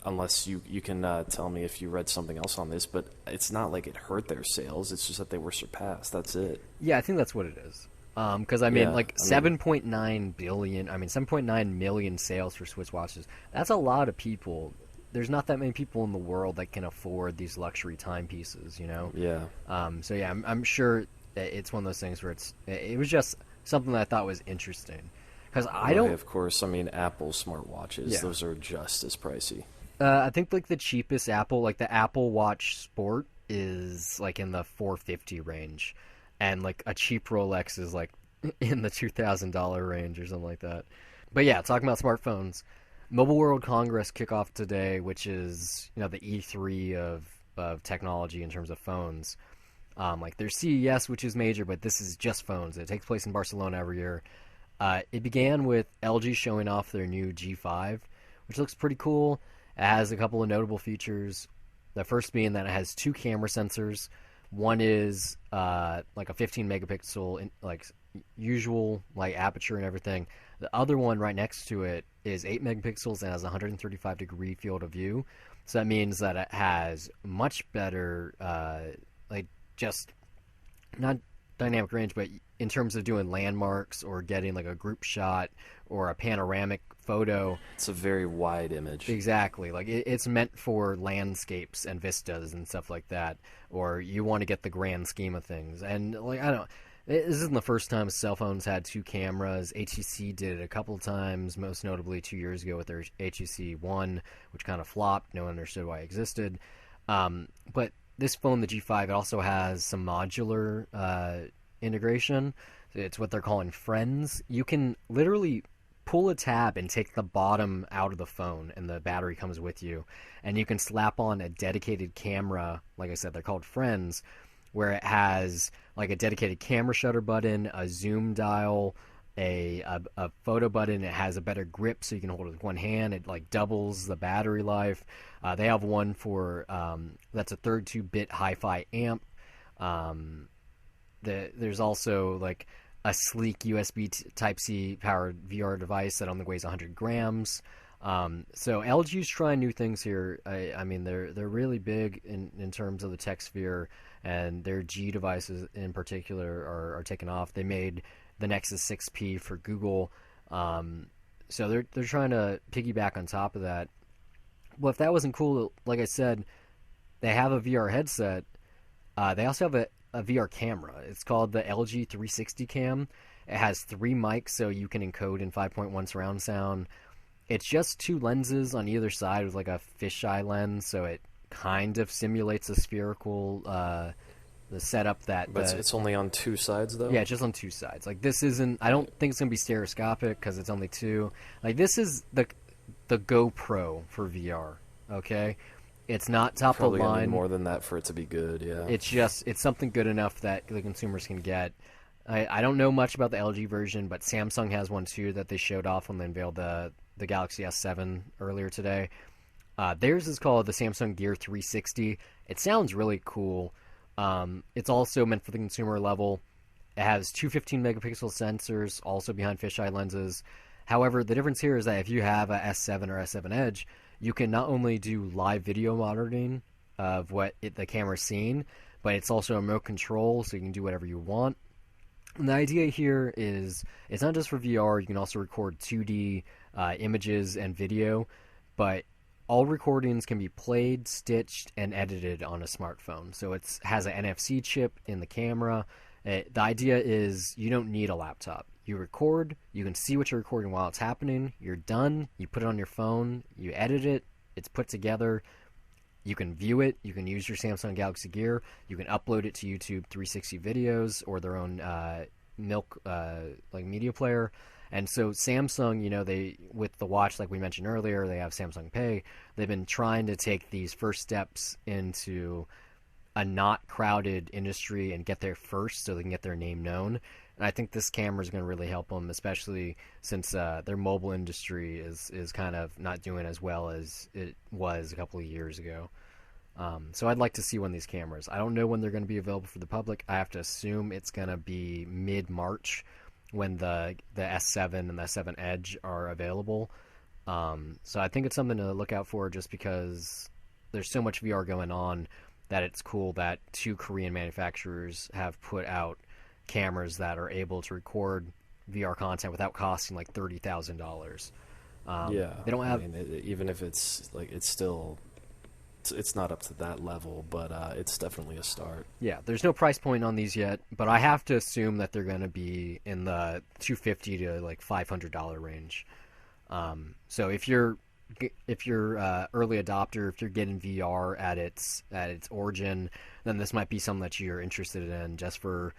unless you can tell me if you read something else on this, but it's not like it hurt their sales. It's just that they were surpassed. That's it. yeah, I think that's what it is. Because I mean, Yeah, like I mean, 7.9 billion, 7.9 million sales for Swiss watches. That's a lot of people. There's not that many people in the world that can afford these luxury timepieces. yeah. So yeah, I'm sure that it's one of those things where it was just something that I thought was interesting. Because I Well, don't, hey, of course, I mean, Apple smartwatches, yeah. those are just as pricey. I think like the cheapest Apple, like the Apple Watch Sport, is like in the 450 range, and like a cheap Rolex is like in the $2,000 range or something like that. But yeah, talking about smartphones, Mobile World Congress kickoff today, which is the E3 of technology in terms of phones. Like there's CES, which is major, but this is just phones. It takes place in Barcelona every year. It began with LG showing off their new G5, which looks pretty cool. It has a couple of notable features. The first being that it has two camera sensors. One is like a 15 megapixel like usual like aperture and everything. The other one right next to it is 8 megapixels and has a 135-degree field of view. So that means that it has much better like just not dynamic range, but in terms of doing landmarks or getting like a group shot or a panoramic photo. It's a very wide image. Exactly. Like it's meant for landscapes and vistas and stuff like that, or you want to get the grand scheme of things. And like I don't. This isn't the first time cell phones had two cameras. HTC did it a couple of times, most notably 2 years ago with their HTC One, which kind of flopped. No one understood why it existed. But this phone, the G5, it also has some modular integration. It's what they're calling Friends. You can literally pull a tab and take the bottom out of the phone, and the battery comes with you. And you can slap on a dedicated camera. Like I said, they're called Friends, where it has like a dedicated camera shutter button, a zoom dial, a photo button. It has a better grip, so you can hold it with one hand. It like doubles the battery life. They have one for that's a 32-bit hi-fi amp. There's also like a sleek USB Type-C powered VR device that only weighs 100 grams. So LG's trying new things here. I mean, they're really big in terms of the tech sphere, and their G devices in particular are taking off. They made the Nexus 6P for Google, so they're trying to piggyback on top of that. Well, if that wasn't cool, like I said, they have a VR headset. They also have a VR camera. It's called the LG 360 Cam. It has 3 mics, so you can encode in 5.1 surround sound. It's just 2 lenses on either side with like a fisheye lens, so it kind of simulates a spherical the setup that. But it's only on 2 sides, though? Yeah, just on 2 sides. Like this isn't. I don't think it's gonna be stereoscopic because it's only 2. Like this is the GoPro for VR. Okay, it's not top of the Probably gonna need line. more than that for it to be good, yeah. It's something good enough that the consumers can get. I don't know much about the LG version, but Samsung has one too that they showed off when they unveiled the Galaxy S7 earlier today. Theirs is called the Samsung Gear 360. It sounds really cool. It's also meant for the consumer level. It has 2 15-megapixel sensors, also behind fisheye lenses. However, the difference here is that if you have a S7 or S7 Edge, you can not only do live video monitoring of the camera's seeing, but it's also a remote control, so you can do whatever you want. And the idea here is it's not just for VR. You can also record 2D images and video, but all recordings can be played, stitched, and edited on a smartphone. So it has an NFC chip in the camera. The idea is you don't need a laptop. You record, you can see what you're recording while it's happening, you're done, you put it on your phone, you edit it, it's put together, you can view it, you can use your Samsung Galaxy Gear, you can upload it to YouTube 360 videos or their own Milk like media player. And so Samsung, they with the watch, like we mentioned earlier, they have Samsung Pay. They've been trying to take these first steps into a not crowded industry and get there first so they can get their name known. And I think this camera is going to really help them, especially since their mobile industry is kind of not doing as well as it was a couple of years ago. So I'd like to see one of these cameras. I don't know when they're going to be available for the public. I have to assume it's going to be mid-March when the S7 and the S7 Edge are available. So I think it's something to look out for just because there's so much VR going on that it's cool that two Korean manufacturers have put out cameras that are able to record VR content without costing like $30,000. Yeah, they don't have. I mean, even if it's like it's not up to that level, but it's definitely a start. Yeah, there's no price point on these yet, but I have to assume that they're going to be in the $250 to like $500 range. So if you're early adopter, if you're getting VR at its origin, then this might be something that you're interested in just for,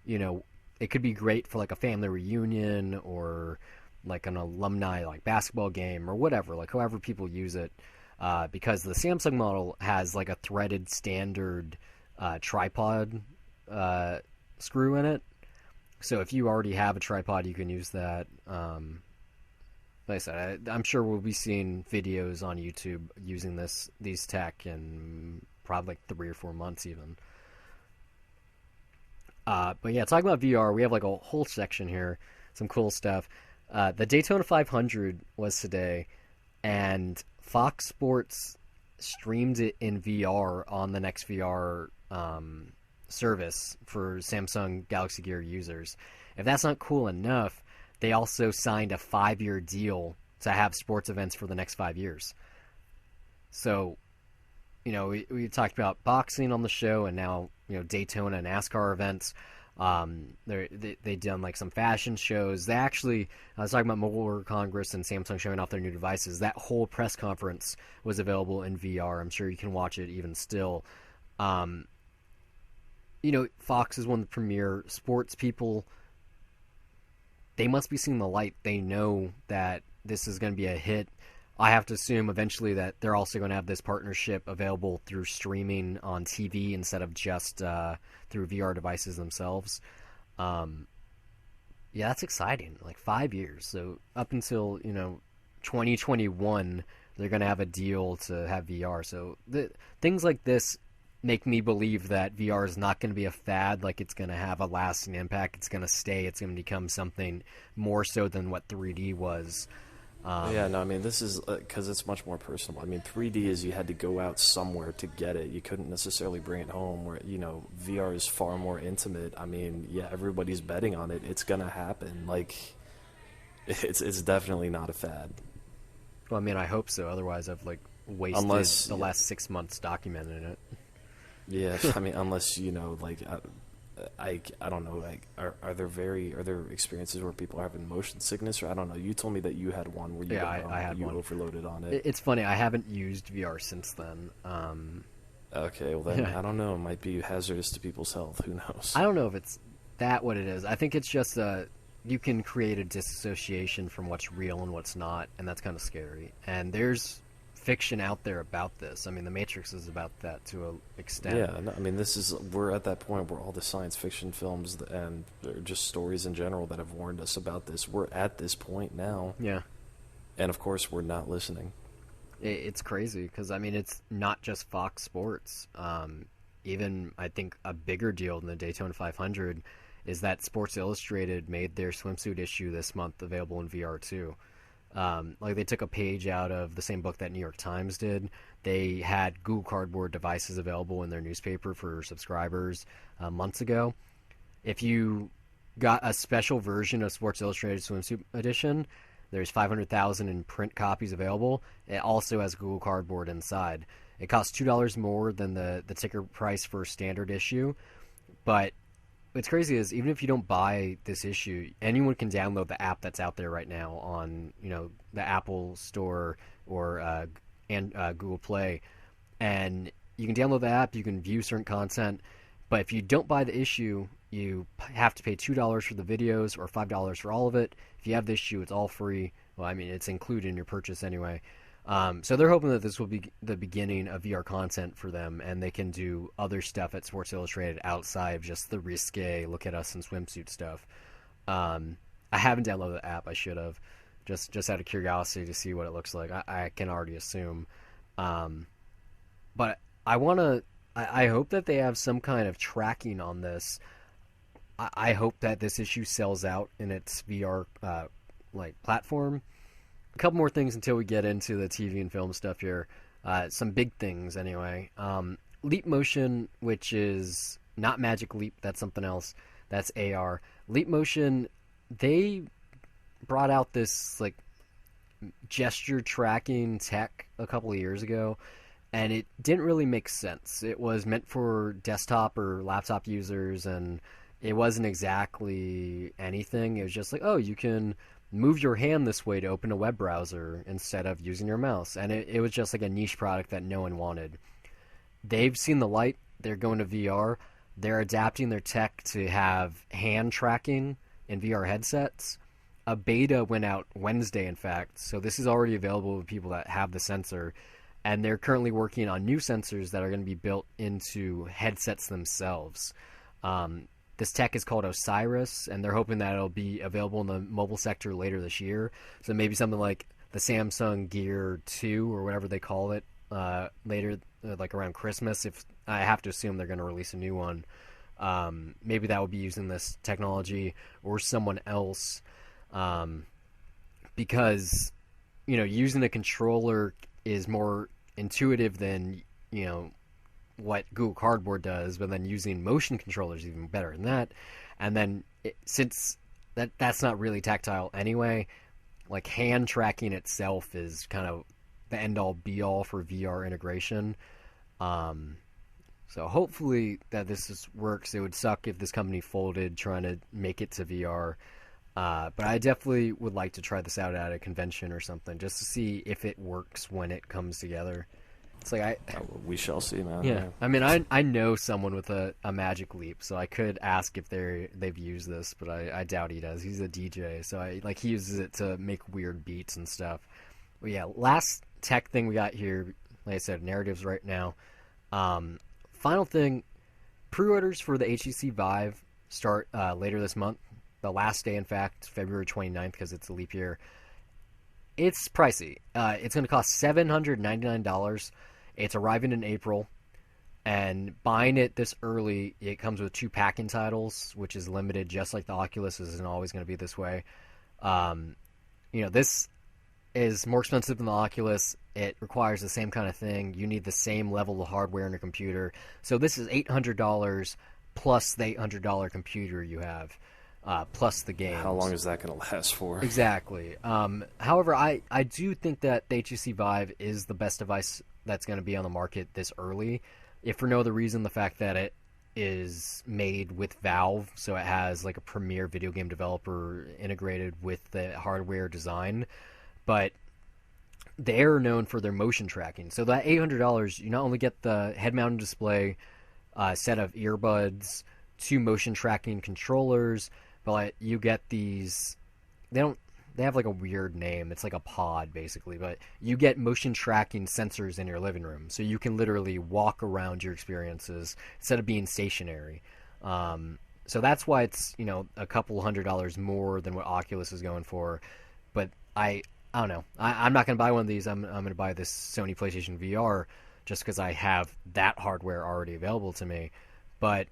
it could be great for like a family reunion or like an alumni like basketball game or whatever, like however people use it. Because the Samsung model has like a threaded standard tripod screw in it. So if you already have a tripod, you can use that. Like I said, I'm sure we'll be seeing videos on YouTube using these tech in probably like 3 or 4 months even. But yeah, talking about VR, we have like a whole section here, some cool stuff. The Daytona 500 was today, and Fox Sports streamed it in VR on the Next VR service for Samsung Galaxy Gear users. If that's not cool enough, they also signed a 5-year deal to have sports events for the next 5 years. So, we talked about boxing on the show, and now Daytona and NASCAR events. They done like some fashion shows. They actually, I was talking about Mobile World Congress and Samsung showing off their new devices. That whole press conference was available in VR. I'm sure you can watch it even still. Fox is one of the premier sports people. They must be seeing the light. They know that this is going to be a hit. I have to assume eventually that they're also going to have this partnership available through streaming on TV instead of just through VR devices themselves. Yeah, that's exciting. Like 5 years. So up until 2021, they're going to have a deal to have VR. So things like this make me believe that VR is not going to be a fad. Like it's going to have a lasting impact. It's going to stay. It's going to become something more so than what 3D was. Yeah, no, I mean, this is because it's much more personal. I mean, 3D is you had to go out somewhere to get it. You couldn't necessarily bring it home. Where VR is far more intimate. I mean, yeah, everybody's betting on it. It's gonna happen. Like, it's definitely not a fad. Well, I mean, I hope so. Otherwise, I've like wasted the last 6 months documenting it. Yeah, I mean, unless like. I don't know. Like, are there experiences where people are having motion sickness, or I don't know. You told me that you had one where I had you one. overloaded on it. It's funny. I haven't used VR since then. Okay, well then I don't know. It might be hazardous to people's health. Who knows? I don't know if it's that what it is. I think it's just you can create a disassociation from what's real and what's not, and that's kind of scary. And there's fiction out there about this. I mean, The Matrix is about that to an extent. Yeah, no, I mean, we're at that point where all the science fiction films and just stories in general that have warned us about this, we're at this point now. Yeah. And of course, we're not listening. It's crazy because, I mean, it's not just Fox Sports. Even, I think, a bigger deal than the Daytona 500 is that Sports Illustrated made their swimsuit issue this month available in VR too. Like they took a page out of the same book that New York Times did. they had Google Cardboard devices available in their newspaper for subscribers months ago. If you got a special version of Sports Illustrated Swimsuit Edition, there's 500,000 in print copies available. It also has Google Cardboard inside. It costs $2 more than the ticker price for standard issue, but what's crazy is even if you don't buy this issue, anyone can download the app that's out there right now on the Apple Store or Google Play, and you can download the app. You can view certain content, but if you don't buy the issue, you have to pay $2 for the videos or $5 for all of it. If you have the issue, it's all free. Well, I mean, it's included in your purchase anyway. So they're hoping that this will be the beginning of VR content for them, and they can do other stuff at Sports Illustrated outside of just the risque look at us in swimsuit stuff. I haven't downloaded the app. I should have, just out of curiosity to see what it looks like. I can already assume, but I want to. I hope that they have some kind of tracking on this. I hope that this issue sells out in its VR platform. A couple more things until we get into the TV and film stuff here. Some big things anyway. Leap Motion, which is not Magic Leap, that's something else. That's AR. Leap Motion, they brought out this gesture tracking tech a couple of years ago, and it didn't really make sense. It was meant for desktop or laptop users, and it wasn't exactly anything. It was just oh, you can move your hand this way to open a web browser instead of using your mouse. And it was just a niche product that no one wanted. They've seen the light. They're going to VR. They're adapting their tech to have hand tracking in VR headsets. A beta went out Wednesday, in fact, so this is already available to people that have the sensor. And they're currently working on new sensors that are going to be built into headsets themselves. This tech is called Osiris, and they're hoping that it'll be available in the mobile sector later this year. So maybe something like the Samsung Gear 2 or whatever they call it later, around Christmas. If I have to assume they're going to release a new one, maybe that will be using this technology or someone else, because using a controller is more intuitive than what Google Cardboard does, but then using motion controllers is even better than that. And then since that's not really tactile anyway, hand tracking itself is kind of the end-all be-all for VR integration. So hopefully that this works. It would suck if this company folded trying to make it to VR. But I definitely would like to try this out at a convention or something just to see if it works when it comes together. It's we shall see, man. Yeah. I mean, I know someone with a Magic Leap, so I could ask if they've used this, but I doubt he does. He's a DJ, so he uses it to make weird beats and stuff. But yeah, last tech thing we got here, like I said, narratives right now. Final thing, pre-orders for the HTC Vive start later this month. The last day, in fact, February 29th, because it's a leap year. It's pricey. It's going to cost $799. It's arriving in April, and buying it this early, it comes with 2 packing titles, which is limited, just like the Oculus isn't always going to be this way. This is more expensive than the Oculus. It requires the same kind of thing. You need the same level of hardware in your computer. So this is $800 plus the $800 computer you have. Plus the games. How long is that going to last for? Exactly. However, I do think that the HTC Vive is the best device that's going to be on the market this early, if for no other reason the fact that it is made with Valve, so it has a premier video game developer integrated with the hardware design. But they're known for their motion tracking. So that $800, you not only get the head-mounted display, set of earbuds, 2 motion tracking controllers, but you get these. They have a weird name. It's like a pod, basically. But you get motion tracking sensors in your living room, so you can literally walk around your experiences instead of being stationary. So that's why it's a couple $100 more than what Oculus is going for. But I don't know. I'm not going to buy one of these. I'm going to buy this Sony PlayStation VR just because I have that hardware already available to me. But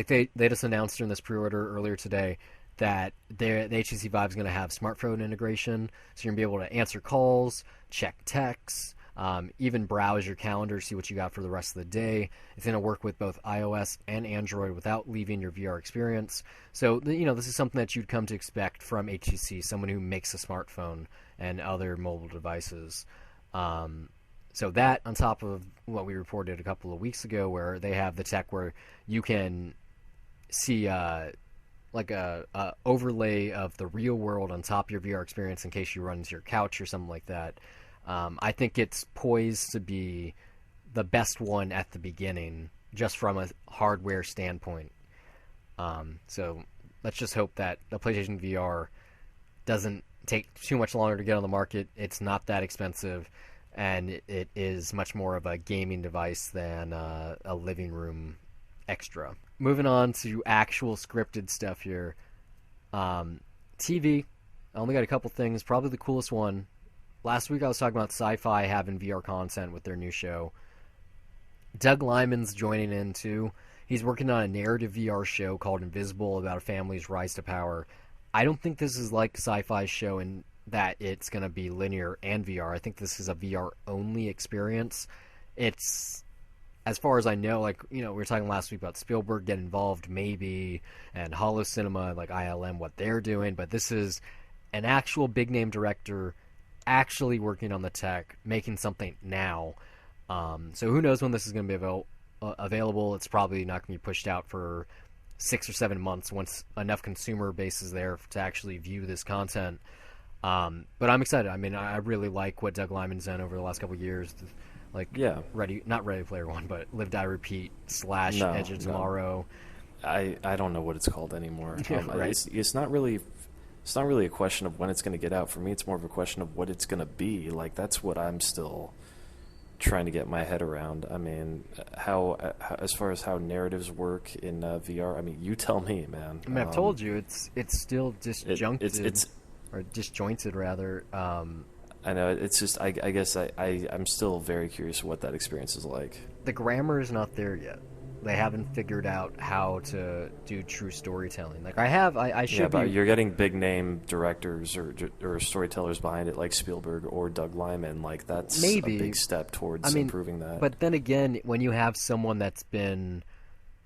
they just announced in this pre-order earlier today that the HTC Vive is going to have smartphone integration, so you're going to be able to answer calls, check texts, Even browse your calendar, see what you got for the rest of the day. It's going to work with both iOS and Android without leaving your VR experience. So, this is something that you'd come to expect from HTC, someone who makes a smartphone and other mobile devices. So that, on top of what we reported a couple of weeks ago, where they have the tech where you can see like a overlay of the real world on top of your VR experience in case you run into your couch or something like that. I think it's poised to be the best one at the beginning, just from a hardware standpoint. So let's just hope that the PlayStation VR doesn't take too much longer to get on the market. It's not that expensive, and it is much more of a gaming device than a living room extra. Moving on to actual scripted stuff here. TV. I only got a couple things. Probably the coolest one. Last week I was talking about Sci-Fi having VR content with their new show. Doug Liman's joining in too. He's working on a narrative VR show called Invisible about a family's rise to power. I don't think this is like Sci-Fi's show in that it's going to be linear and VR. I think this is a VR only experience. It's, as far as I know, like, we were talking last week about Spielberg getting involved maybe, and Hollow Cinema, like ILM, what they're doing, but this is an actual big name director actually working on the tech, making something now. So who knows when this is going to be available. It's probably not going to be pushed out for 6 or 7 months once enough consumer base is there to actually view this content. But I'm excited. I mean, I really like what Doug Liman's done over the last couple of years. Like, Yeah. Not Ready Player One, but Live Die Repeat / No, Edge of no. Tomorrow. I don't know what it's called anymore. Yeah, right. It's not really a question of when it's going to get out. For me, it's more of a question of what it's going to be. Like, that's what I'm still trying to get my head around. I mean, how as far as how narratives work in VR. I mean, you tell me, man. I mean, I've told you it's still disjuncted, it's or disjointed rather. I know it's just I guess I'm still very curious what that experience is like. The grammar is not there yet. They haven't figured out how to do true storytelling. Like I should Yeah, be. but you're getting big name directors or storytellers behind it, like Spielberg or Doug Liman. Like, that's Maybe. a big step towards improving that. But then again, when you have someone that's been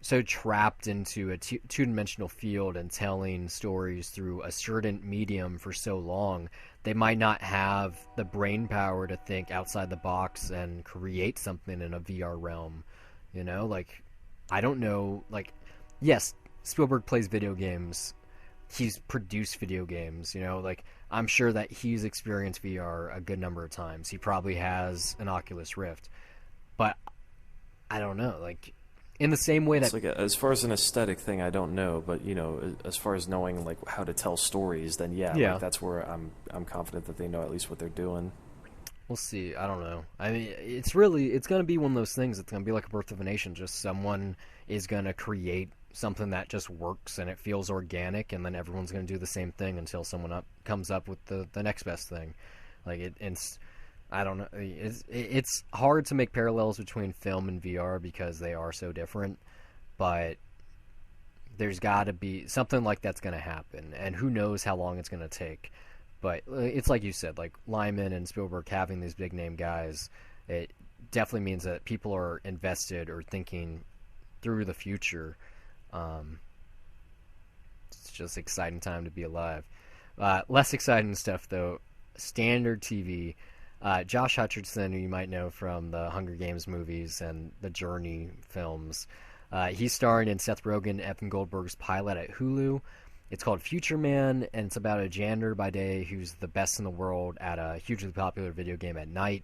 so trapped into a two-dimensional field and telling stories through a certain medium for so long, they might not have the brain power to think outside the box and create something in a VR realm. Like, I don't know. Like, yes, Spielberg plays video games. He's produced video games. Like, I'm sure that he's experienced VR a good number of times. He probably has an Oculus Rift, but I don't know. Like, in the same way that, It's like as far as an aesthetic thing, I don't know, but as far as knowing like how to tell stories, then yeah. Like, that's where I'm confident that they know at least what they're doing. we'll see. I don't know. I mean, it's going to be one of those things. It's going to be like a Birth of a Nation. Just someone is going to create something that just works and it feels organic, and then everyone's going to do the same thing until someone comes up with the next best thing. Like, it's I don't know. It's hard to make parallels between film and VR because they are so different, but there's got to be something like that's going to happen, and who knows how long it's going to take. But it's like you said, like Lyman and Spielberg having these big name guys, it definitely means that people are invested or thinking through the future. It's just exciting time to be alive. Less exciting stuff though. Standard TV. Josh Hutcherson, who you might know from the Hunger Games movies and the Journey films, he's starring in Seth Rogen and Evan Goldberg's pilot at Hulu. It's called Future Man, and it's about a janitor by day who's the best in the world at a hugely popular video game at night.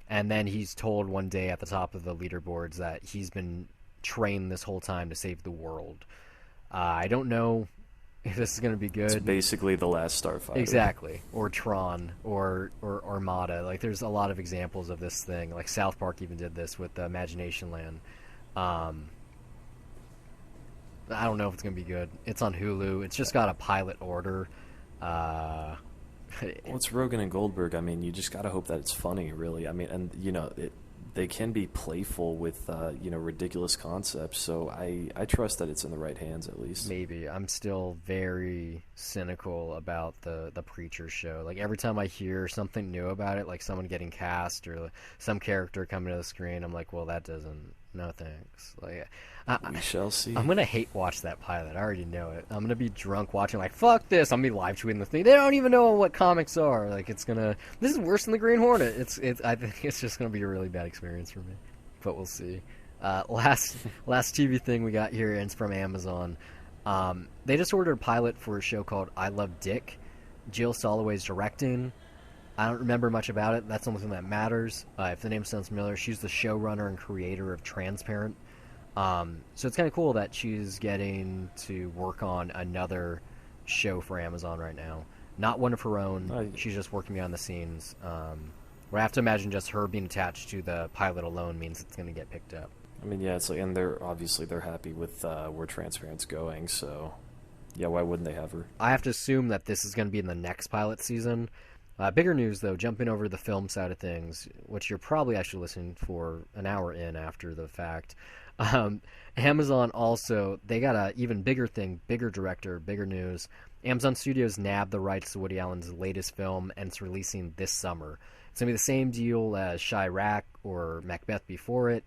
And then he's told one day at the top of the leaderboards that he's been trained this whole time to save the world. I don't know if this is going to be good. It's basically The Last Starfighter. Exactly. Or Tron, or Armada. Like, there's a lot of examples of this thing. Like, South Park even did this with Imagination Land. I don't know if it's going to be good. It's on Hulu. It's just got a pilot order. Well, it's Rogen and Goldberg. I mean, you just got to hope that it's funny, really. I mean, and they can be playful with ridiculous concepts. So I trust that it's in the right hands at least. Maybe. I'm still very cynical about the Preacher show. Like every time I hear something new about it, like someone getting cast or like, some character coming to the screen, I'm like, well, that doesn't. No thanks. Like, We shall see. I'm gonna hate watch that pilot. I already know it. I'm gonna be drunk watching like fuck this. I'm gonna be live tweeting the thing. They don't even know what comics are. Like it's gonna. This is worse than the Green Hornet. It's. I think it's just gonna be a really bad experience for me. But we'll see. Last TV thing we got here, and it's from Amazon. They just ordered a pilot for a show called I Love Dick. Jill Soloway's directing. I don't remember much about it. That's the only thing that matters. If the name sounds familiar, she's the showrunner and creator of Transparent. So it's kind of cool that she's getting to work on another show for Amazon right now. Not one of her own. She's just working behind the scenes. Where I have to imagine just her being attached to the pilot alone means it's going to get picked up. I mean, yeah, it's like, and they're happy with where Transparent's going. So, yeah, why wouldn't they have her? I have to assume that this is going to be in the next pilot season. Bigger news, though, jumping over to the film side of things, which you're probably actually listening for an hour in after the fact. Amazon also, they got a even bigger thing, bigger director, bigger news. Amazon Studios nabbed the rights to Woody Allen's latest film, and it's releasing this summer. It's going to be the same deal as Chirac or Macbeth before it.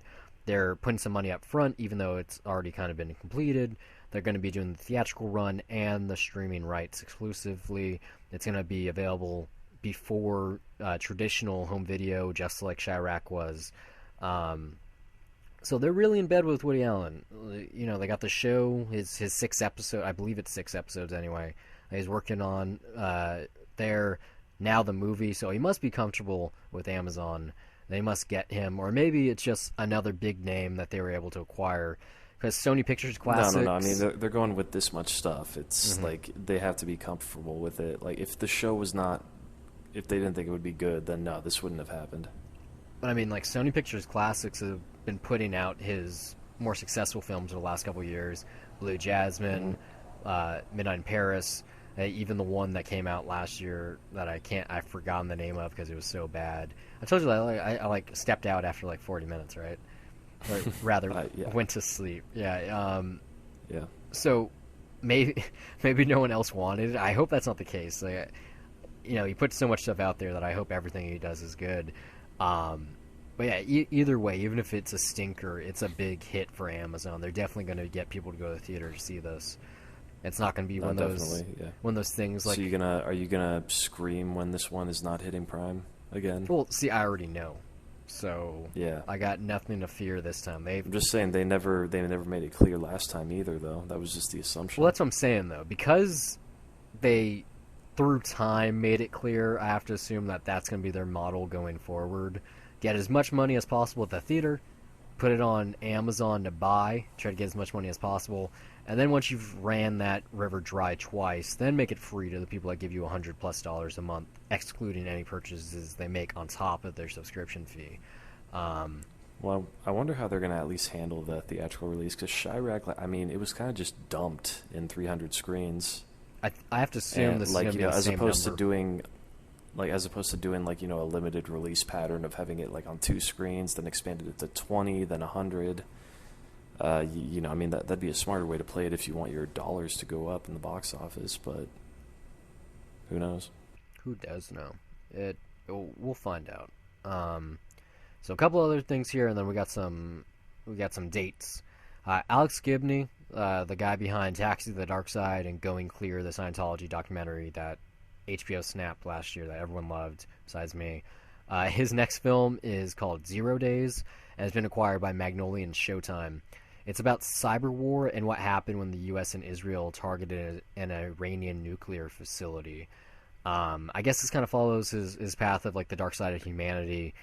They're putting some money up front, even though it's already kind of been completed. They're going to be doing the theatrical run and the streaming rights exclusively. It's going to be available before traditional home video, just like Chirac was. So they're really in bed with Woody Allen. You know, they got the show, his 6 episode, I believe it's 6 episodes anyway. He's working on there now the movie, so he must be comfortable with Amazon. They must get him, or maybe it's just another big name that they were able to acquire. Because Sony Pictures Classics... No. I mean, they're going with this much stuff. It's like they have to be comfortable with it. Like if the show was not... If they didn't think it would be good, then no, this wouldn't have happened. But I mean, like Sony Pictures Classics have been putting out his more successful films in the last couple of years. Blue Jasmine, Midnight in Paris, even the one that came out last year that I've forgotten the name of because it was so bad. I told you that I stepped out after like 40 minutes, right? Or rather, went to sleep. Yeah. Yeah. So maybe no one else wanted it. I hope that's not the case. Like, you know, he puts so much stuff out there that I hope everything he does is good. But yeah, either way, even if it's a stinker, it's a big hit for Amazon. They're definitely going to get people to go to the theater to see this. It's not going to be one of those things like. So are you gonna scream when this one is not hitting Prime again? Well, see, I already know, so yeah, I got nothing to fear this time. I'm just saying they never made it clear last time either, though. That was just the assumption. Well, that's what I'm saying though, because they through time made it clear. I have to assume that that's going to be their model going forward. Get as much money as possible at the theater, put it on Amazon to buy, try to get as much money as possible, and then once you've ran that river dry twice, then make it free to the people that give you $100+ a month, excluding any purchases they make on top of their subscription fee. Well, I wonder how they're going to at least handle the theatrical release, because Chirac, I mean, it was kind of just dumped in 300 screens. I have to assume this is going to be the same number. As opposed to doing like, you know, a limited release pattern of having it like on 2 screens, then expanded it to 20, then 100. You know, I mean, that'd be a smarter way to play it if you want your dollars to go up in the box office, but who knows? Who does know? We'll find out. So a couple other things here, and then we got some dates. Alex Gibney, the guy behind Taxi to the Dark Side and Going Clear, the Scientology documentary that HBO snapped last year that everyone loved besides me. His next film is called 0 Days and has been acquired by Magnolia and Showtime. It's about cyber war and what happened when the U.S. and Israel targeted an Iranian nuclear facility. I guess this kind of follows his path of like the dark side of humanity.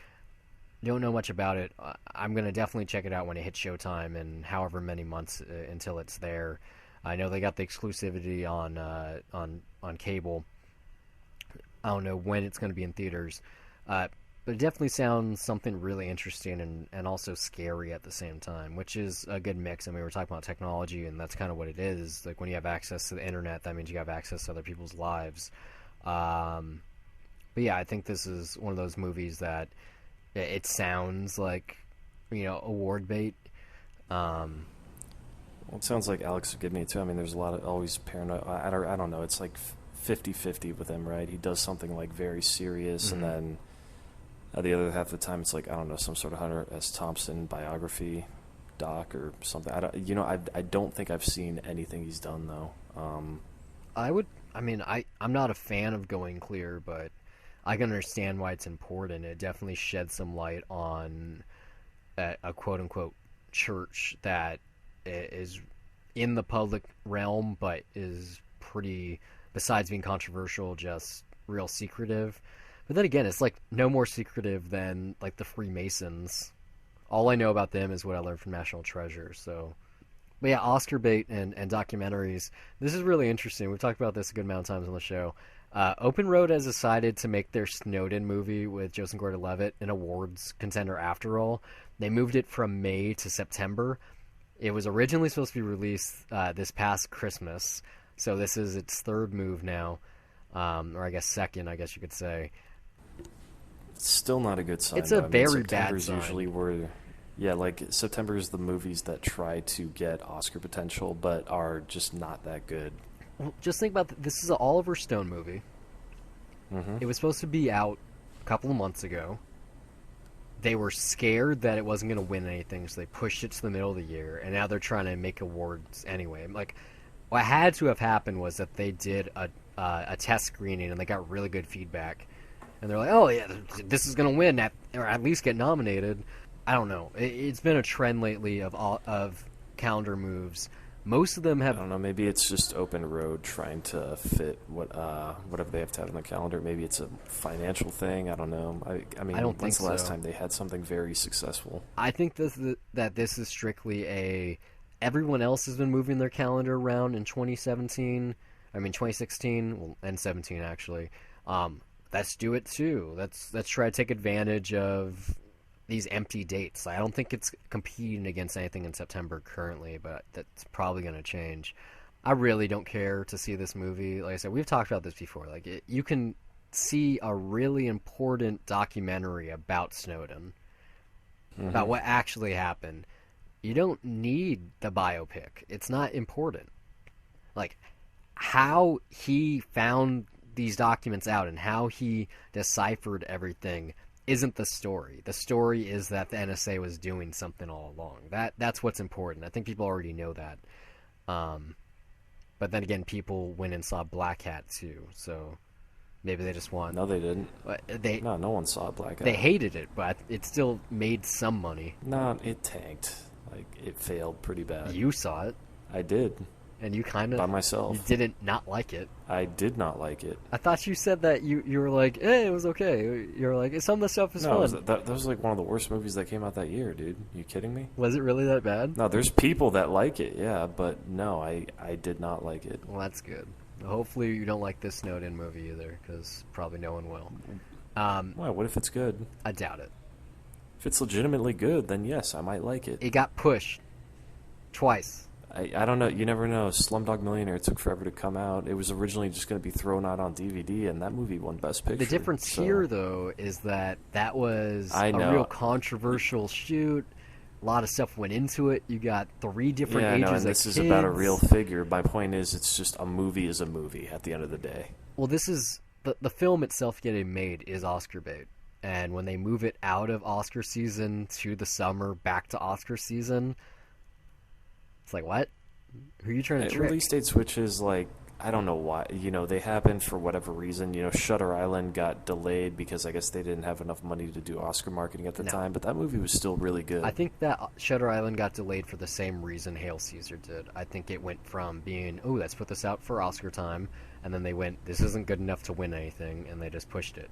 Don't know much about it. I'm going to definitely check it out when it hits Showtime in however many months until it's there. I know they got the exclusivity on cable. I don't know when it's going to be in theaters. But it definitely sounds something really interesting and also scary at the same time, which is a good mix. I mean, we're talking about technology, and that's kind of what it is. Like, when you have access to the internet, that means you have access to other people's lives. But yeah, I think this is one of those movies that It sounds like, award bait. Um, Well, it sounds like Alex would give me too. I mean, there's a lot of always paranoid. I don't know. It's like 50-50 with him, right? He does something like very serious, and mhm. then the other half of the time, it's like I don't know, some sort of Hunter S. Thompson biography, doc or something. I don't think I've seen anything he's done though. I would. I mean, I'm not a fan of going clear, but I can understand why it's important. It definitely sheds some light on a quote unquote church that is in the public realm, but is pretty, besides being controversial, just real secretive. But then again, it's like no more secretive than like the Freemasons. All I know about them is what I learned from National Treasure. So, but yeah, Oscar bait and documentaries. This is really interesting. We've talked about this a good amount of times on the show. Open Road has decided to make their Snowden movie with Joseph Gordon-Levitt an awards contender after all. They moved it from May to September. It was originally supposed to be released this past Christmas, so this is its third move now, or I guess second, I guess you could say. It's still not a good sign, It's a though. I mean, very bad September's sign. usually where, yeah, like September is the movies that try to get Oscar potential, but are just not that good. Well, just think about this is an Oliver Stone movie. Hmm. It was supposed to be out a couple of months ago. They were scared that it wasn't going to win anything, so they pushed it to the middle of the year, and now they're trying to make awards anyway. Like, what had to have happened was that they did a test screening and they got really good feedback, and they're like, "Oh yeah, this is going to win or at least get nominated." I don't know. It's been a trend lately of calendar moves. Most of them I have. don't know. Maybe it's just Open Road trying to fit whatever they have to have on the calendar. Maybe it's a financial thing. I don't know. I I mean, don't think when's the last so. time they had something very successful? I think that this is strictly a. Everyone else has been moving their calendar around in 2017. I mean 2016 well, and 17 actually. Let's do it too. Let's try to take advantage of these empty dates. I don't think it's competing against anything in September currently, but that's probably going to change. I really don't care to see this movie. Like I said, we've talked about this before. You can see a really important documentary about Snowden, about Hmm. what actually happened. You don't need the biopic. It's not important. Like how he found these documents out and how he deciphered everything isn't the story. The story is that the NSA was doing something all along. That's what's important. I think people already know that. Um, but then again, people went and saw Black Hat too, so maybe they just want No, they didn't. they No, no one saw Black they Hat. hated it, but it still made some money. No, it tanked. Like it failed pretty bad. You saw it, I did and you kind by of you myself. didn't not like it. I did not like it. I thought you said that you were like, hey, it was okay. You're like, some of the stuff is No, fun. that was like one of the worst movies that came out that year, dude. You kidding me? Was it really that bad? No, there's people that like it, yeah, but no, I did not like it. Well, that's good. Hopefully you don't like this Snowden movie either, because probably no one will. Why? What if it's good? I doubt it. If it's legitimately good, then yes, I might like it. It got pushed twice. I don't know. You never know. Slumdog Millionaire took forever to come out. It was originally just going to be thrown out on DVD, and that movie won Best Picture. The difference so, here, though, is that was I a know. real controversial shoot. A lot of stuff went into it. You got three different Yeah, no, ages and of this kids. is about a real figure. My point is just a movie is a movie at the end of the day. Well, this is the film itself getting made is Oscar bait, and when they move it out of Oscar season to the summer back to Oscar season, it's like what? Who are you trying to trick? Release date switches, like, I don't know why. They happened for whatever reason. Shutter Island got delayed because I guess they didn't have enough money to do Oscar marketing at the No. time, but that movie was still really good. I think that Shutter Island got delayed for the same reason Hail Caesar did. I think it went from being, oh, let's put this out for Oscar time, and then they went, this isn't good enough to win anything, and they just pushed it.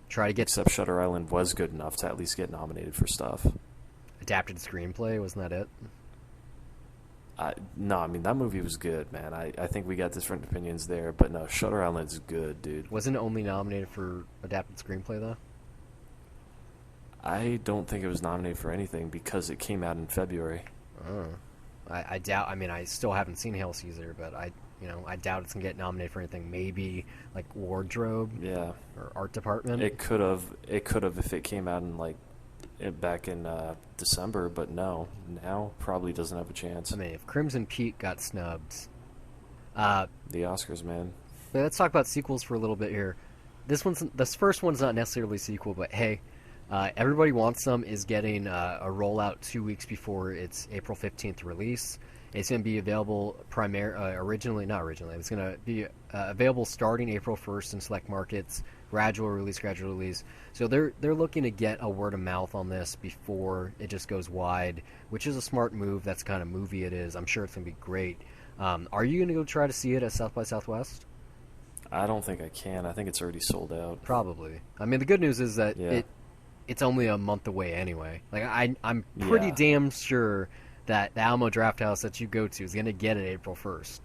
Try to get Except Shutter Island was good enough to at least get nominated for stuff. adapted screenplay, wasn't that it? No, I mean, that movie was good, man. I think we got different opinions there, but no, Shutter Island's good, dude. Wasn't it only nominated for adapted screenplay, though? I don't think it was nominated for anything because it came out in February. Oh. I doubt, I mean, I still haven't seen Hail Caesar, but I doubt it's gonna get nominated for anything. Maybe like wardrobe Yeah, or art department. it could have. It could have if it came out in back in December, but no. Now probably doesn't have a chance. I mean, if Crimson Peak got snubs, The Oscars, man. but let's talk about sequels for a little bit here. This first one's not necessarily a sequel, but hey, Everybody Wants Some is getting a rollout 2 weeks before its April 15th release. It's going to be available originally, not originally. It's going to be available starting April 1st in select markets. Gradual release. So they're looking to get a word of mouth on this before it just goes wide, which is a smart move. That's the kind of movie it is. I'm sure it's going to be great. Are you going to go try to see it at South by Southwest? I don't think I can. I think it's already sold out. Probably. I mean, the good news is that Yeah. it's only a month away anyway. Like I'm pretty damn sure that the Alamo Drafthouse that you go to is going to get it April 1st.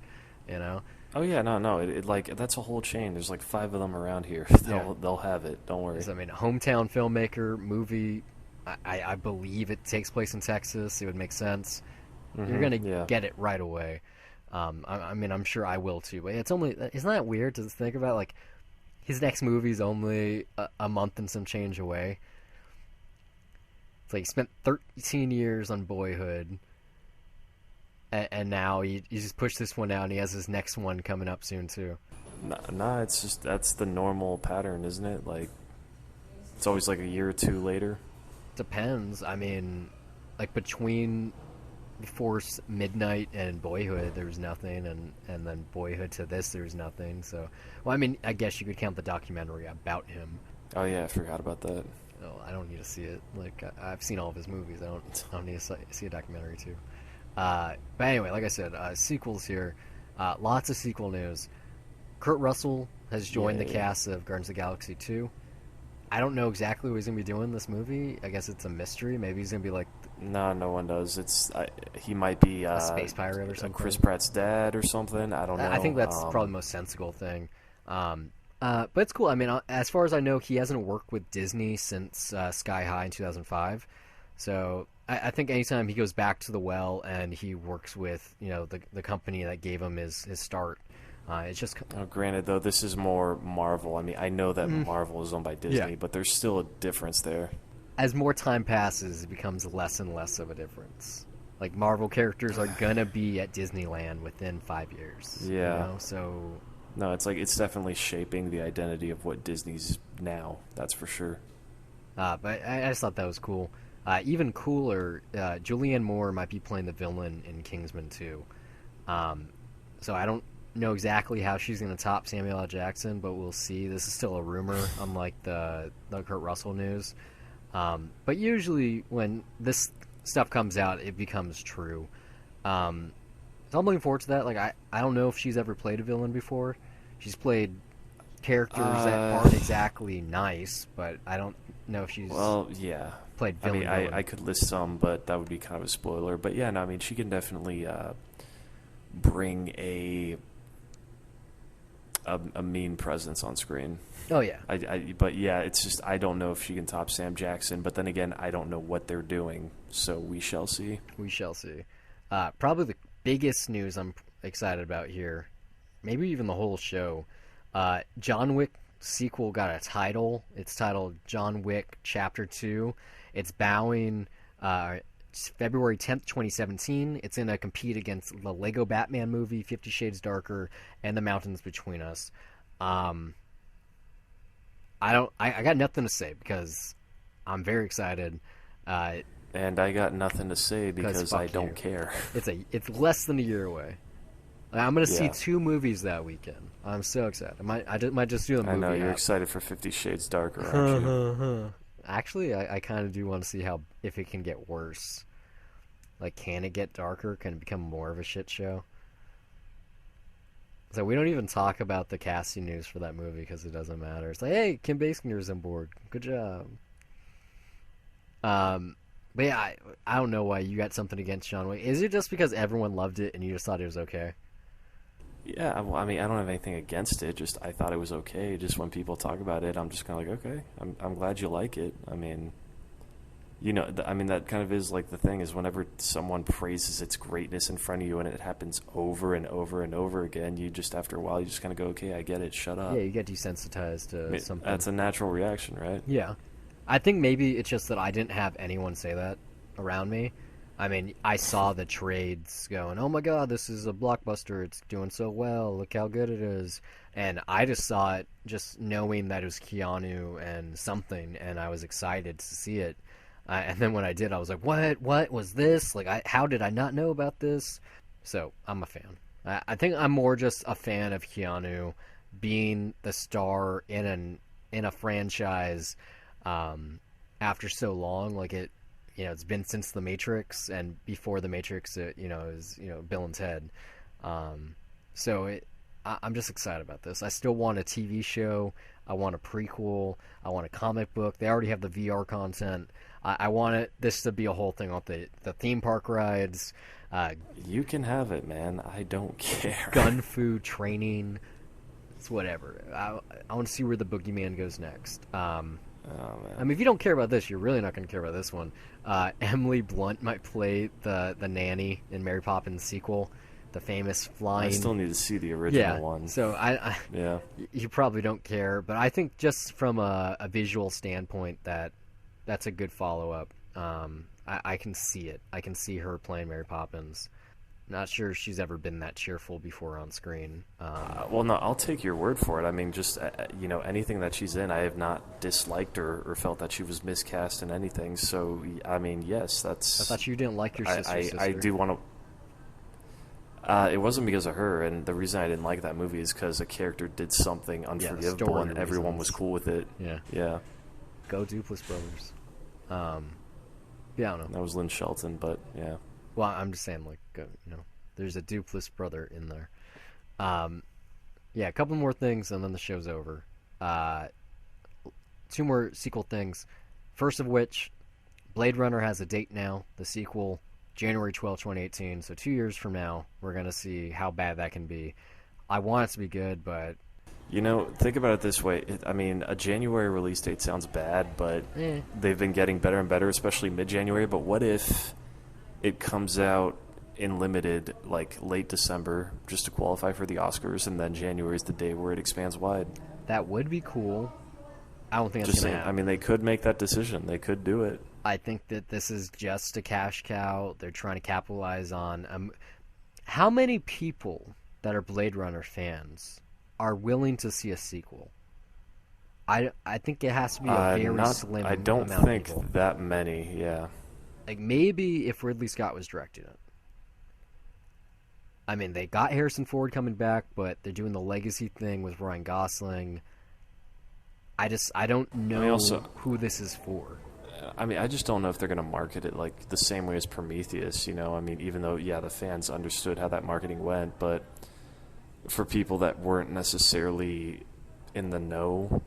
You know? Oh yeah, no. It like that's a whole chain. There's like 5 of them around here. They'll have it. Don't worry. I mean, a hometown filmmaker movie. I believe it takes place in Texas. It would make sense. You're gonna get it right away. I mean, I'm sure I will too. But isn't that weird to think about? Like, his next movie's only a month and some change away. It's like he spent 13 years on Boyhood, and now he just pushed this one out, and he has his next one coming up soon too. Nah, it's just that's the normal pattern, isn't it? Like, it's always like a year or two later. Depends. I mean, like between Force Midnight and Boyhood, there was nothing, and then Boyhood to this, there was nothing. So, well, I mean, I guess you could count the documentary about him. Oh yeah, I forgot about that. Oh, I don't need to see it. Like, I've seen all of his movies. I don't need to see a documentary too. But anyway, like I said, sequels here. Lots of sequel news. Kurt Russell has joined the cast of Guardians of the Galaxy 2. I don't know exactly what he's going to be doing in this movie. I guess it's a mystery. Maybe he's going to be like... No one does. He might be a space pirate or something. Chris Pratt's dad or something. I don't know. I think that's probably the most sensible thing. But it's cool. I mean, as far as I know, he hasn't worked with Disney since Sky High in 2005. So I think anytime he goes back to the well and he works with the company that gave him his start, it's just... Granted, though, this is more Marvel. I mean, I know that Marvel is owned by Disney, but there's still a difference there. As more time passes, it becomes less and less of a difference. Like, Marvel characters are going to be at Disneyland within 5 years. Yeah. So... No, it's like it's definitely shaping the identity of what Disney's now. That's for sure. But I just thought that was cool. Even cooler, Julianne Moore might be playing the villain in Kingsman 2. So I don't know exactly how she's going to top Samuel L. Jackson, but we'll see. This is still a rumor, unlike the Kurt Russell news. But usually when this stuff comes out, it becomes true. So I'm looking forward to that. Like, I don't know if she's ever played a villain before. She's played characters that aren't exactly nice, but I don't know if she's played villain. I mean, I could list some, but that would be kind of a spoiler. But yeah, no, I mean, she can definitely bring a mean presence on screen. Oh yeah. But yeah, it's just I don't know if she can top Sam Jackson. But then again, I don't know what they're doing, so we shall see. We shall see. Probably the biggest news I'm excited about here, maybe even the whole show. John Wick sequel got a title. It's titled John Wick Chapter 2. It's bowing February 10th, 2017. It's going to compete against the Lego Batman movie, 50 Shades Darker, and The Mountains Between Us. I got nothing to say because I'm very excited. And I got nothing to say because I don't care. It's less than a year away. I'm going to see 2 movies that weekend. I'm so excited. I might just do the movie. I know you're excited for 50 Shades Darker, aren't you? Actually, I kind of do want to see if it can get worse. Like, can it get darker? Can it become more of a shit show? So we don't even talk about the casting news for that movie because it doesn't matter. It's like, hey, Kim Basinger's on board. Good job. But yeah, I don't know why you got something against John Wick. Is it just because everyone loved it and you just thought it was okay? Yeah, well, I mean, I don't have anything against it. Just I thought it was okay. Just when people talk about it, I'm just kind of like, okay, I'm glad you like it. I mean, I mean, that kind of is like the thing is whenever someone praises its greatness in front of you and it happens over and over and over again, you just, after a while, you just kind of go, okay, I get it, shut Yeah, up. you get desensitized I to mean, something. that's a natural reaction, right? Yeah. I think maybe it's just that I didn't have anyone say that around me. I mean, I saw the trades going, oh my god, this is a blockbuster. It's doing so well. Look how good it is. And I just saw it just knowing that it was Keanu and something, and I was excited to see it. And then when I did, I was like, what? What was this? Like, how did I not know about this? So I'm a fan. I think I'm more just a fan of Keanu being the star in a franchise after so long. Like it's been since The Matrix, and before The Matrix, it was Bill and Ted. Um, I'm just excited about this. I still want a TV show. I want a prequel. I want a comic book. They already have the VR content. I want this to be a whole thing with the theme park rides, uh, You can have it, man. I don't care. gun fu training. It's whatever. I want to see where the boogeyman goes next. Oh, I man. mean, if you don't care about this, you're really not going to care about this one. Emily Blunt might play the nanny in Mary Poppins sequel, the famous I flying. still need to see the Yeah. original one. So Yeah. you probably don't care, but I think just from a visual standpoint, that's a good follow up. I can see it. I can see her playing Mary Poppins. Not sure she's ever been that cheerful before on screen. Well, no, I'll take your word for it. I mean, just anything that she's in, I have not disliked or felt that she was miscast in anything. So, I mean, yes, I that's. thought you didn't like your sister's sister. I do want to. It wasn't because of her, and the reason I didn't like that movie is because a character did something unforgivable, story and everyone was reasons. cool with it. Yeah. Yeah, Go Duplass Brothers. Yeah, I don't know. that was Lynn Shelton, but yeah. Well, I'm just saying, like, there's a Duplass brother in there. Um, yeah, a couple more things, and then the show's over. Two more sequel things. First of which, Blade Runner has a date now. The sequel, January 12th, 2018. So 2 years from now, we're going to see how bad that can be. I want it to be good, but Think about it this way. I mean, a January release date sounds bad, but they've been getting better and better, especially mid-January. But what if it comes out in limited, like late December, just to qualify for the Oscars, and then January is the day where it expands wide? that would be cool. I don't think that's Just going to saying. happen. I mean, they could make that decision. They could do it. I think that this is just a cash cow. They're trying to capitalize on. How many people that are Blade Runner fans are willing to see a sequel? I think it has to be a very slim I don't amount think of people. that many. Yeah. Like maybe if Ridley Scott was directing it. I mean, they got Harrison Ford coming back, but they're doing the legacy thing with Ryan Gosling. I don't know who this is for. I mean, I just don't know if they're going to market it like the same way as Prometheus. I mean, even though the fans understood how that marketing went, but for people that weren't necessarily in the know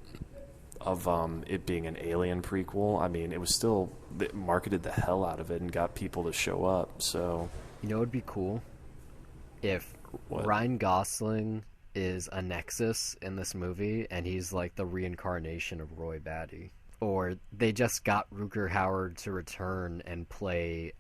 of it being an Alien prequel, I mean, it was still they marketed the hell out of it and got people to show up. So, It would be cool if What? Ryan Gosling is a Nexus in this movie and he's like the reincarnation of Roy Batty. Or they just got Rutger Hauer to return and play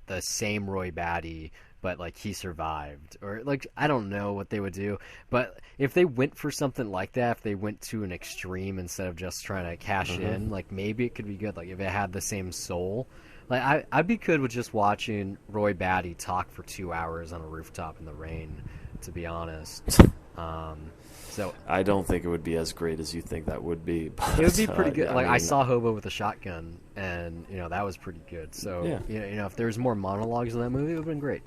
the same Roy Batty, but like he survived. Or like I don't know what they would do, but if they went for something like that, if they went to an extreme instead of just trying to cash in, like maybe it could be good. Like if it had the same soul. Like I'd be good with just watching Roy Batty talk for 2 hours on a rooftop in the rain, to be honest. So I don't think it would be as great as you think that would be. But, it would be pretty good. Like I mean, saw Hobo with a shotgun, and that was pretty good. So Yeah. if there's more monologues in that movie, it would have been great.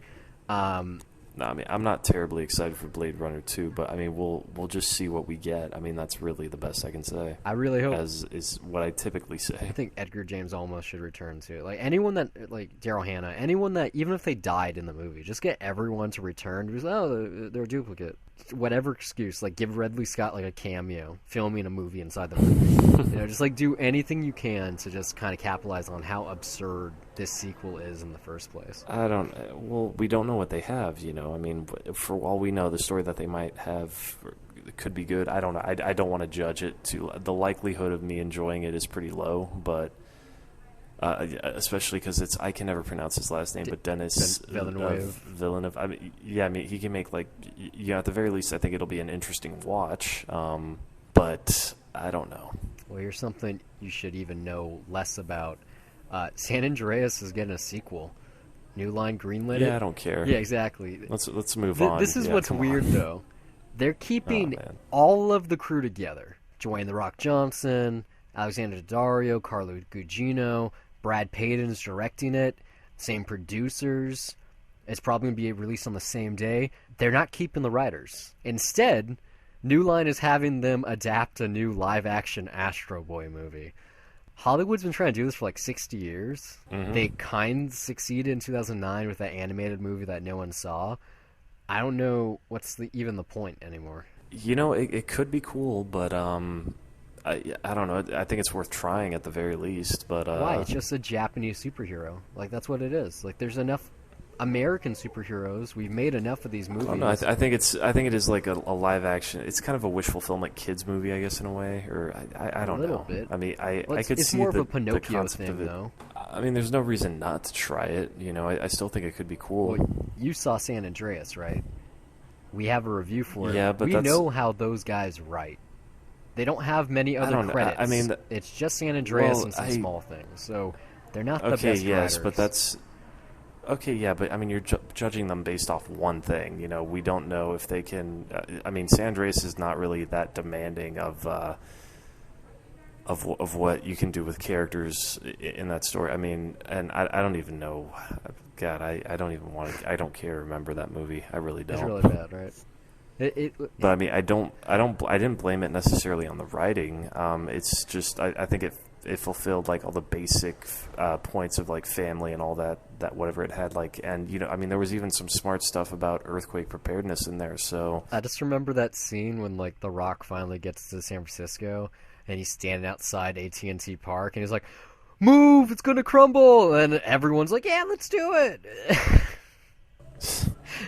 No, I mean, I'm not terribly excited for Blade Runner 2, but I mean, we'll just see what we get. I mean, that's really the best I can say. I really hope. As is what I typically I say. think Edgar James Olmos should return too. Like anyone that, like Daryl Hannah, anyone that, even if they died in the movie, just get everyone to return. Because they're a duplicate. Whatever excuse, like give Ridley Scott like a cameo, filming a movie inside the movie. Just like do anything you can to just kind of capitalize on how absurd this sequel is in the first place. Well, we don't know what they have, I mean, for all we know, the story that they might have could be good. I don't know. I don't want to judge it. The likelihood of me enjoying it is pretty low, but Especially because I can never pronounce his last name, but Dennis Villeneuve. Villeneuve. I mean, yeah, I mean he can make like at the very least I think it'll be an interesting watch. But I don't know. Well, here's something you should even know less about. San Andreas is getting a sequel. New Line greenlit it. Yeah, I don't care. Yeah, exactly. Let's move on. This is yeah, what's weird though. They're keeping all of the crew together. Dwayne "The Rock" Johnson, Alexander Daddario, Carlo Gugino, Brad Payton's directing it. Same producers. It's probably going to be released on the same day. They're not keeping the writers. Instead, New Line is having them adapt a new live-action Astro Boy movie. Hollywood's been trying to do this for like 60 years. Mm-hmm. They kind of succeeded in 2009 with that animated movie that no one saw. I don't know what's even the point anymore. It could be cool, but I don't know. I think it's worth trying at the very least. But why? It's just a Japanese superhero. Like that's what it is. Like there's enough American superheroes. We've made enough of these movies. I don't know. I think it is like a live action. It's kind of a wish fulfillment kids movie, I guess, in a way. Or I don't know. A little bit. I mean, I could it's see more of the, a Pinocchio the concept thing, of it. though. I mean, there's no reason not to try it. I still think it could be cool. Well, you saw San Andreas, right? We have a review for it. Yeah, but we know how those guys write. They don't have many other credits. I mean, it's just San Andreas and some small things. So they're not the best writers. But that's okay. Yeah, but I mean, you're judging them based off one thing. We don't know if they can. I mean, San Andreas is not really that demanding of what you can do with characters in that story. I mean, and I don't even know. God, I don't even want to. I don't care to remember that movie. I really don't. It's really bad, right? But I mean, I didn't blame it necessarily on the writing. It's just I think it fulfilled like all the basic points of like family and all that whatever it had like, and I mean there was even some smart stuff about earthquake preparedness in there. So I just remember that scene when like The Rock finally gets to San Francisco and he's standing outside AT&T Park and he's like, "Move, it's gonna crumble," and everyone's like, "Yeah, let's do it."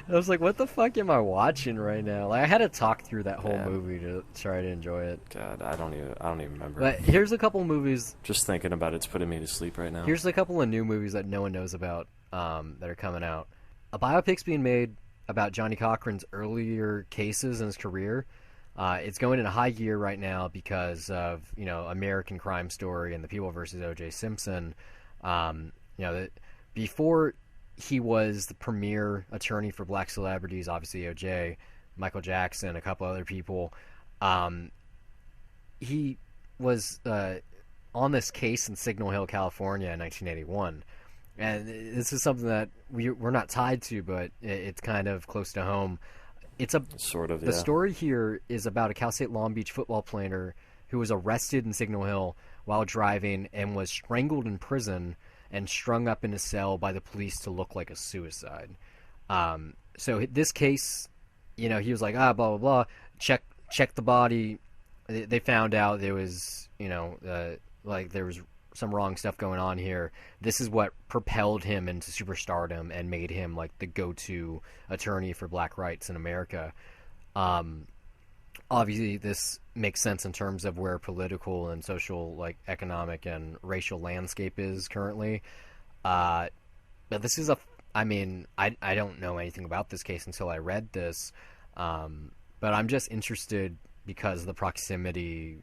I was like, what the fuck am I watching right now? Like, I had to talk through that whole movie to try to enjoy it. God, I don't even remember. But here's a couple movies. Just thinking about it's putting me to sleep right now. Here's a couple of new movies that no one knows about that are coming out. A biopic's being made about Johnny Cochran's earlier cases in his career. It's going in a high gear right now because of American Crime Story and The People versus O.J. Simpson. Before he was the premier attorney for black celebrities, obviously O.J., Michael Jackson, a couple other people. He was on this case in Signal Hill, California in 1981. And this is something that we're not tied to, but it's kind of close to home. It's sort of. The story here is about a Cal State Long Beach football player who was arrested in Signal Hill while driving and was strangled in prison and strung up in a cell by the police to look like a suicide. So this case, he was like, blah, blah, blah, check the body. They found out there was, like there was some wrong stuff going on here. This is what propelled him into superstardom and made him like the go-to attorney for black rights in America. Obviously, this makes sense in terms of where political and social, like economic and racial landscape is currently. But this is I don't know anything about this case until I read this. But I'm just interested because of the proximity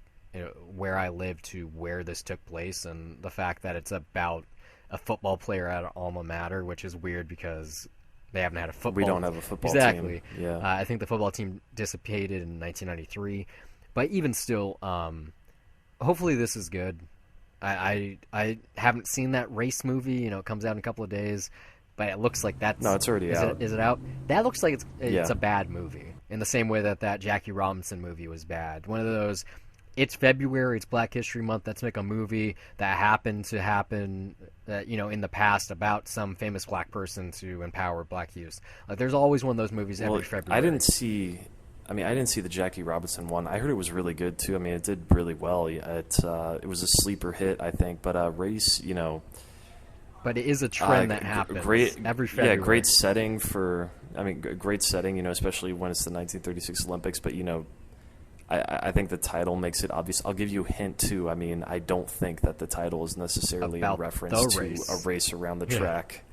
where I live to where this took place and the fact that it's about a football player at an alma mater, which is weird because they haven't had a football. We don't have a football team. Yeah. I think the football team dissipated in 1993. But even still, hopefully this is good. I haven't seen that race movie. It comes out in a couple of days. But it looks like that's... No, it's already out. Is it out? That looks like it's a bad movie. In the same way that Jackie Robinson movie was bad. One of those... It's February, it's Black History Month, let's make a movie that happened to happen, in the past about some famous black person to empower black youth. Like, there's always one of those movies every February. I didn't see the Jackie Robinson one. I heard it was really good, too. I mean, it did really well. It was a sleeper hit, I think. But Race, But it is a trend that happens every February. Yeah, great setting, especially when it's the 1936 Olympics. But, I think the title makes it obvious. I'll give you a hint too. I mean, I don't think that the title is necessarily About a reference the to race. a race around the Yeah. track.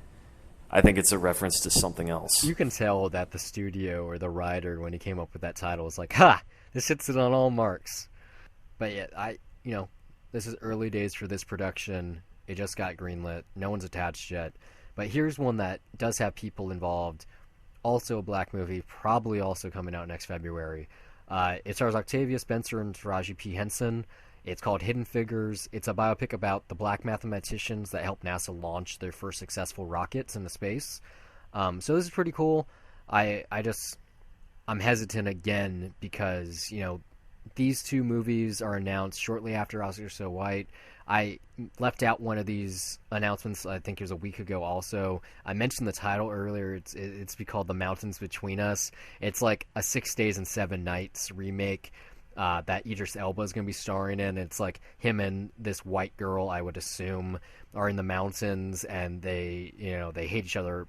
I think it's a reference to something else. You can tell that the studio or the writer, when he came up with that title, was like, "Ha! This hits it on all marks." But yeah, this is early days for this production. It just got greenlit. No one's attached yet. But here's one that does have people involved. Also a black movie, probably also coming out next February. It stars Octavia Spencer and Taraji P. Henson. It's called Hidden Figures. It's a biopic about the black mathematicians that helped NASA launch their first successful rockets into space. So this is pretty cool. I'm hesitant again because, these two movies are announced shortly after Oscar So White. I left out one of these announcements, I think it was a week ago also. I mentioned the title earlier. It's called The Mountains Between Us. It's like a 6 Days and 7 Nights remake that Idris Elba is going to be starring in. It's like him and this white girl, I would assume, are in the mountains, and they hate each other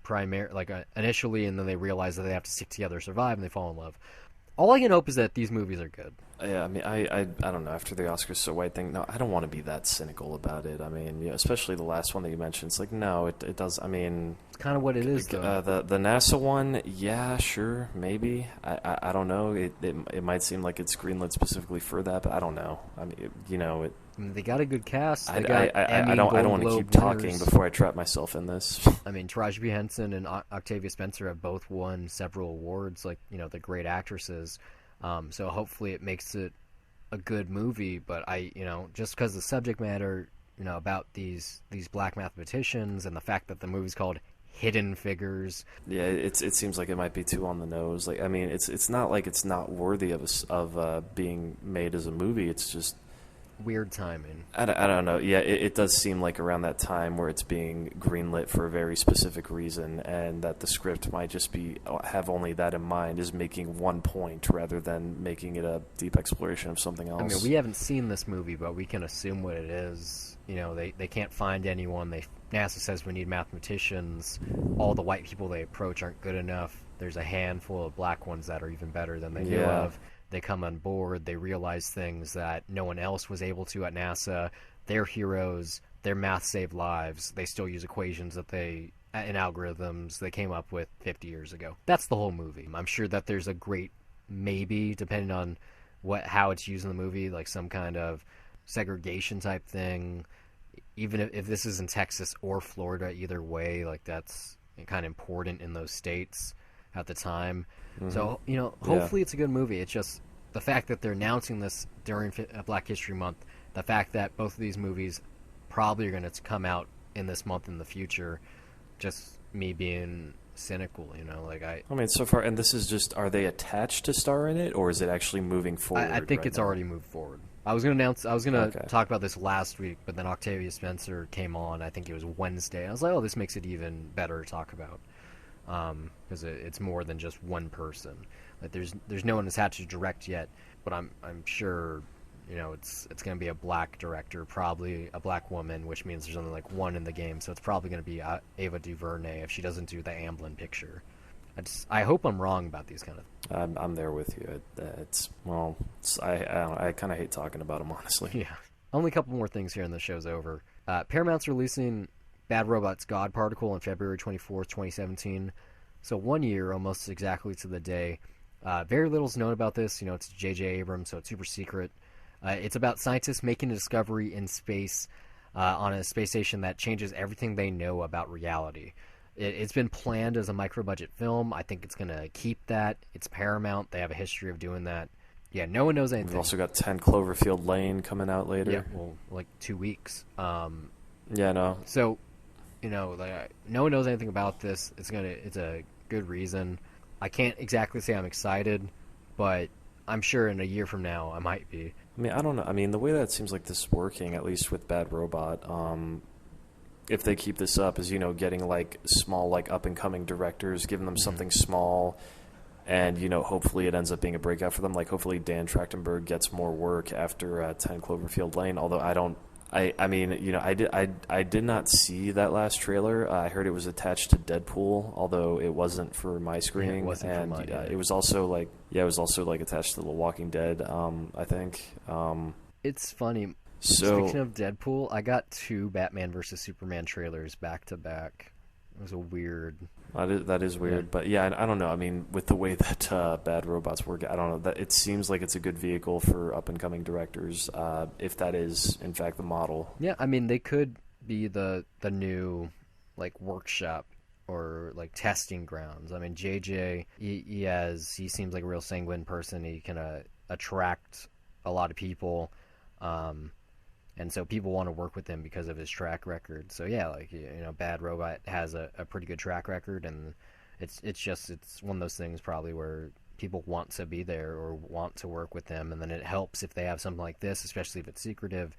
initially, and then they realize that they have to stick together to survive, and they fall in love. All I can hope is that these movies are good. Yeah, I mean, I don't know. After the Oscars So White thing, no, I don't want to be that cynical about it. I mean, especially the last one that you mentioned. It's like, no, it does. I mean, It's kind of what it is, though. the NASA one, yeah, sure, maybe. I don't know. It might seem like it's greenlit specifically for that, but I don't know. I mean, I mean, they got a good cast. I They got Emmy, don't Golden want to Globe keep talking winners. before I trap myself in this. I mean, Taraji P. Henson and Octavia Spencer have both won several awards, the great actresses. So hopefully it makes it a good movie. But just because the subject matter, about these black mathematicians and the fact that the movie's called Hidden Figures. Yeah, it seems like it might be too on the nose. Like, I mean, it's not like it's not worthy of being made as a movie. It's just Weird timing. I don't know. Yeah, it does seem like around that time where it's being greenlit for a very specific reason, and that the script might just have only that in mind, is making one point rather than making it a deep exploration of something else. I mean, we haven't seen this movie, but we can assume what it is. They can't find anyone. NASA says we need mathematicians. All the white people they approach aren't good enough. There's a handful of black ones that are even better than they knew Yeah. of. They come on board. They realize things that no one else was able to at NASA. They're heroes. Their math saved lives. They still use equations and algorithms they came up with 50 years ago. That's the whole movie. I'm sure that there's a great maybe, depending on how it's used in the movie, like some kind of segregation type thing. Even if this is in Texas or Florida, either way, that's kind of important in those states at the time. Mm-hmm. So, hopefully it's a good movie. It's just the fact that they're announcing this during Black History Month, the fact that both of these movies probably are going to come out in this month in the future, just me being cynical, I mean, so far, and this is just, are they attached to star in it, or is it actually moving forward? I think right it's now? already moved forward. I was going to Okay. talk about this last week, but then Octavia Spencer came on. I think it was Wednesday. I was like, oh, this makes it even better to talk about. Because it's more than just one person. Like there's no one attached to direct yet, but I'm sure it's going to be a black director, probably a black woman, which means there's only like one in the game, so it's probably going to be Ava DuVernay if she doesn't do the Amblin picture. I hope I'm wrong about these kind of. I'm there with you. I kind of hate talking about them, honestly. Yeah. Only a couple more things here and the show's over. Paramount's releasing Bad Robot's God Particle on February 24th, 2017. So 1 year, almost exactly to the day. Very little's known about this. It's J.J. Abrams, so it's super secret. It's about scientists making a discovery in space on a space station that changes everything they know about reality. It's been planned as a micro-budget film. I think it's going to keep that. It's Paramount. They have a history of doing that. Yeah, no one knows anything. We've also got 10 Cloverfield Lane coming out later. Yeah, well, like 2 weeks. Yeah, no. So, no one knows anything about this. It's a good reason. I can't exactly say I'm excited, but I'm sure in a year from now I might be. I mean, I don't know. I mean, the way that it seems like this is working, at least with Bad Robot, if they keep this up, is, getting like small, like up and coming directors, giving them something small, and hopefully it ends up being a breakout for them. Like hopefully Dan Trachtenberg gets more work after 10 Cloverfield Lane. Although I don't I mean, I did not see that last trailer. I heard it was attached to Deadpool, although it wasn't for my Yeah, it screening, wasn't for and mine either. it was also like, yeah, it was also like attached to The Walking Dead. I think. It's funny. Speaking So of Deadpool, I got two Batman versus Superman trailers back to back. It was a weird. that is Yeah. weird, but yeah, I don't know. I mean, with the way that Bad Robots work, I don't know. That it seems like it's a good vehicle for up and coming directors, if that is in fact the model. Yeah, I mean they could be the new like workshop or like testing grounds. I mean JJ he seems like a real sanguine person. He can attract a lot of people. Um, and so people want to work with him because of his track record. So yeah, like Bad Robot has a pretty good track record, and it's one of those things probably where people want to be there or want to work with him, and then it helps if they have something like this, especially if it's secretive,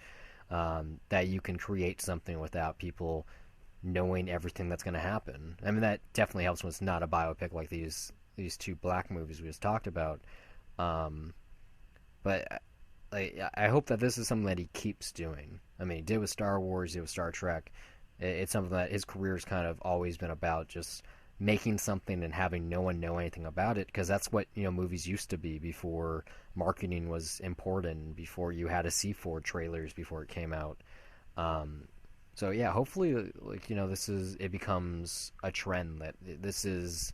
that you can create something without people knowing everything that's going to happen. I mean that definitely helps when it's not a biopic like these two black movies we just talked about. Um, but I hope that this is something that he keeps doing. I mean, he did with Star Wars, he did with Star Trek. It's something that his career's kind of always been about, just making something and having no one know anything about it, because that's what movies used to be before marketing was important, before you had to see for trailers before it came out. Um, so yeah, hopefully, like this is it becomes a trend that this is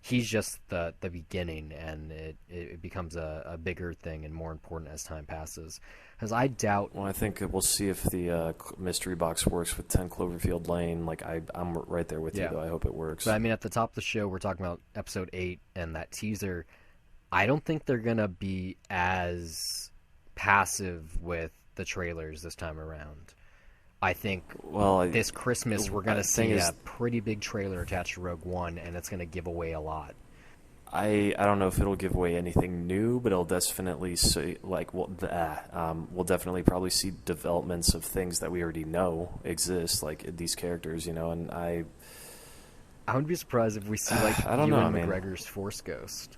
he's just the beginning, and it becomes a bigger thing and more important as time passes. Because I doubt. Well, I think we'll see if the mystery box works with 10 Cloverfield Lane. Like I'm right there with you, Yeah, though. I hope it but works. I mean, at the top of the show, we're talking about episode 8 and that teaser. I don't think they're gonna be as passive with the trailers this time around. I think Well, this Christmas we're gonna thing see a is, pretty big trailer attached to Rogue One, and it's gonna give away a lot. I don't know if it'll give away anything new, but it'll definitely say like we'll definitely probably see developments of things that we already know exist, like these characters, and I wouldn't be surprised if we see like I don't know. I Ewan mean, McGregor's Force Ghost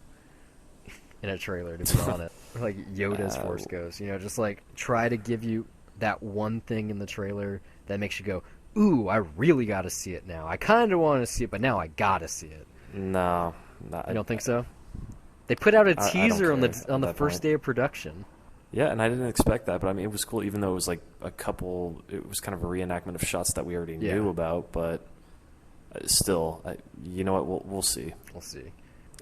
in a trailer, to be honest. Like Yoda's uh, Force Ghost, just like try to give you that one thing in the trailer that makes you go, "Ooh, I really got to see it now. I kind of want to see it, but now I got to see it." no, no, You don't think so? They put out a I don't teaser on care the at that first point. day of production. Yeah, and I didn't expect that, but I mean, it was cool, even though it was like it was kind of a reenactment of shots that we already Yeah, knew about, but still, you know what? We'll see. we'll see.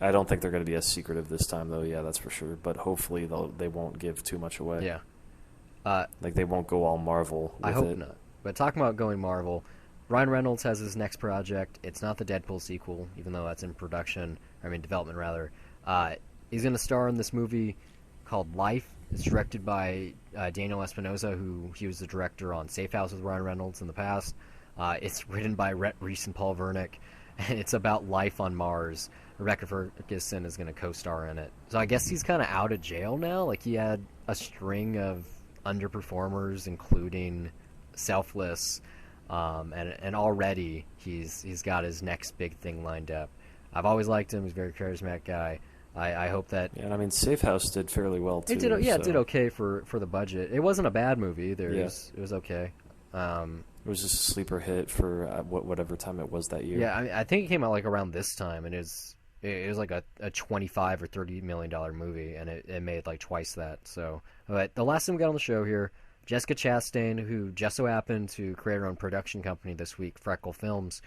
I don't think they're going to be as secretive this time, though. Yeah, that's for sure. But hopefully, they won't give too much away. Yeah. Uh, Like they won't go all Marvel I with hope it. not. But talking about going Marvel, Ryan Reynolds has his next project. It's not the Deadpool sequel, even though that's in production. I mean, development rather. He's going to star in this movie called Life. It's directed by Daniel Espinosa, who he was the director on Safe House with Ryan Reynolds in the past. It's written by Rhett Reese and Paul Wernick, and it's about life on Mars. Rebecca Ferguson is going to co-star in it. So I guess he's kind of out of jail now. Like he had a string of underperformers, including Selfless, and already he's got his next big thing lined up. I've always liked him. He's a very charismatic guy. I hope that Yeah, and I mean, Safe House did fairly well it too. did. Yeah, it did So okay for the budget. It wasn't a bad movie either. yeah, It was okay. it was just a sleeper hit for whatever time it was that year. Yeah, I think it came out like around this time, and it was like a 25 or $30 million movie, and it made like twice that. So, but the last time we got on the show here, Jessica Chastain, who just so happened to create her own production company this week, Freckle Films,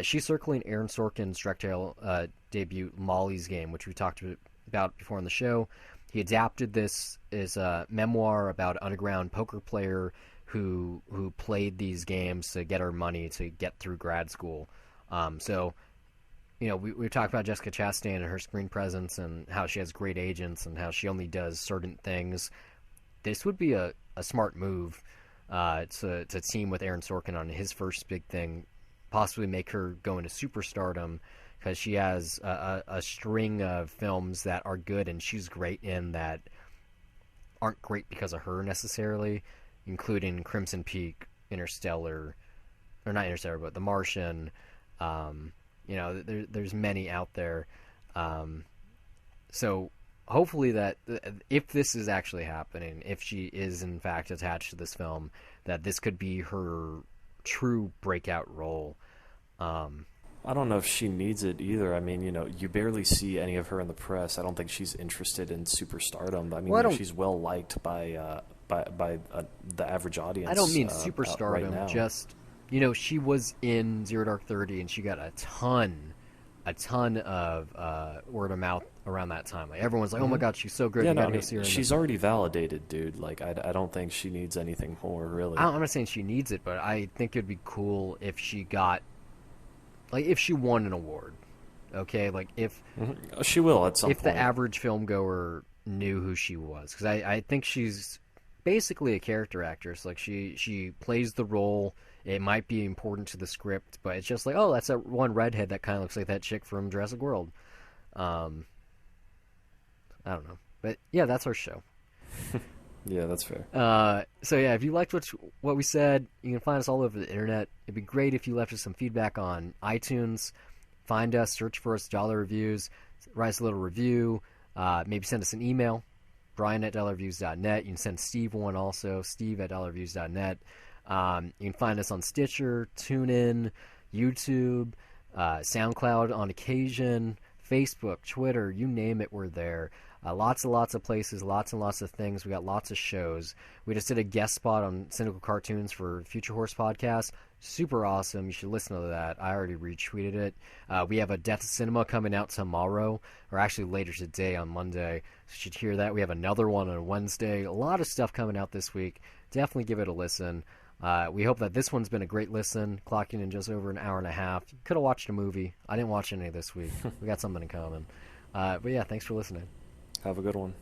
she's circling Aaron Sorkin's directorial debut, Molly's Game, which we talked about before on the show. He adapted this as a memoir about an underground poker player who played these games to get her money to get through grad school. So we talked about Jessica Chastain and her screen presence and how she has great agents and how she only does certain things. This would be a smart move to team with Aaron Sorkin on his first big thing, possibly make her go into superstardom, because she has a string of films that are good and she's great in that aren't great because of her necessarily, including Crimson Peak, Interstellar, or not Interstellar, but The Martian. There's many out there. So hopefully that if this is actually happening, if she is in fact attached to this film, that this could be her true breakout role. Um, I don't know if she needs it either. I mean, you barely see any of her in the press. I don't think she's interested in superstardom. I mean, well, I don't she's well liked by the average I don't audience mean right superstardom. now. Just she was in Zero Dark 30, and she got a ton of word of mouth around that time. Like everyone's like, "Oh my Hmm. God, she's so good! Yeah, You no, got I to go mean, see her in she's this." already validated, dude. Like, I don't think she needs anything more, really. I'm not saying she needs it, but I think it'd be cool if she got like if she won an award. Okay, like She will at some if the point. average film goer knew who she was, because I think she's basically a character actress. Like she plays the role. It might be important to the script, but it's just like, oh, that's that one redhead that kind of looks like that chick from Jurassic World. Um, I don't know, but yeah, that's our show. Yeah, that's fair. So yeah, if you liked what we said, you can find us all over the internet. It'd be great if you left us some feedback on iTunes. Find us, search for us, Dollar Reviews, write us a little review. Maybe send us an email, brian@dollarreviews.net. You can send Steve one also, steve@dollarreviews.net. You can find us on Stitcher, TuneIn, YouTube, SoundCloud on occasion, Facebook, Twitter, you name it, we're there. Lots and lots of places, lots and lots of things. We got lots of shows. We just did a guest spot on Cynical Cartoons for Future Horse Podcast. Super awesome. You should listen to that. I already retweeted it. We have a Death Cinema coming out tomorrow, or actually later today on Monday. So you should hear that. We have another one on Wednesday. A lot of stuff coming out this week. Definitely give it a listen. We hope that this one's been a great listen, clocking in just over an hour and a half. You could have watched a movie. I didn't watch any this week. We got something in common. But yeah, thanks for listening. Have a good one.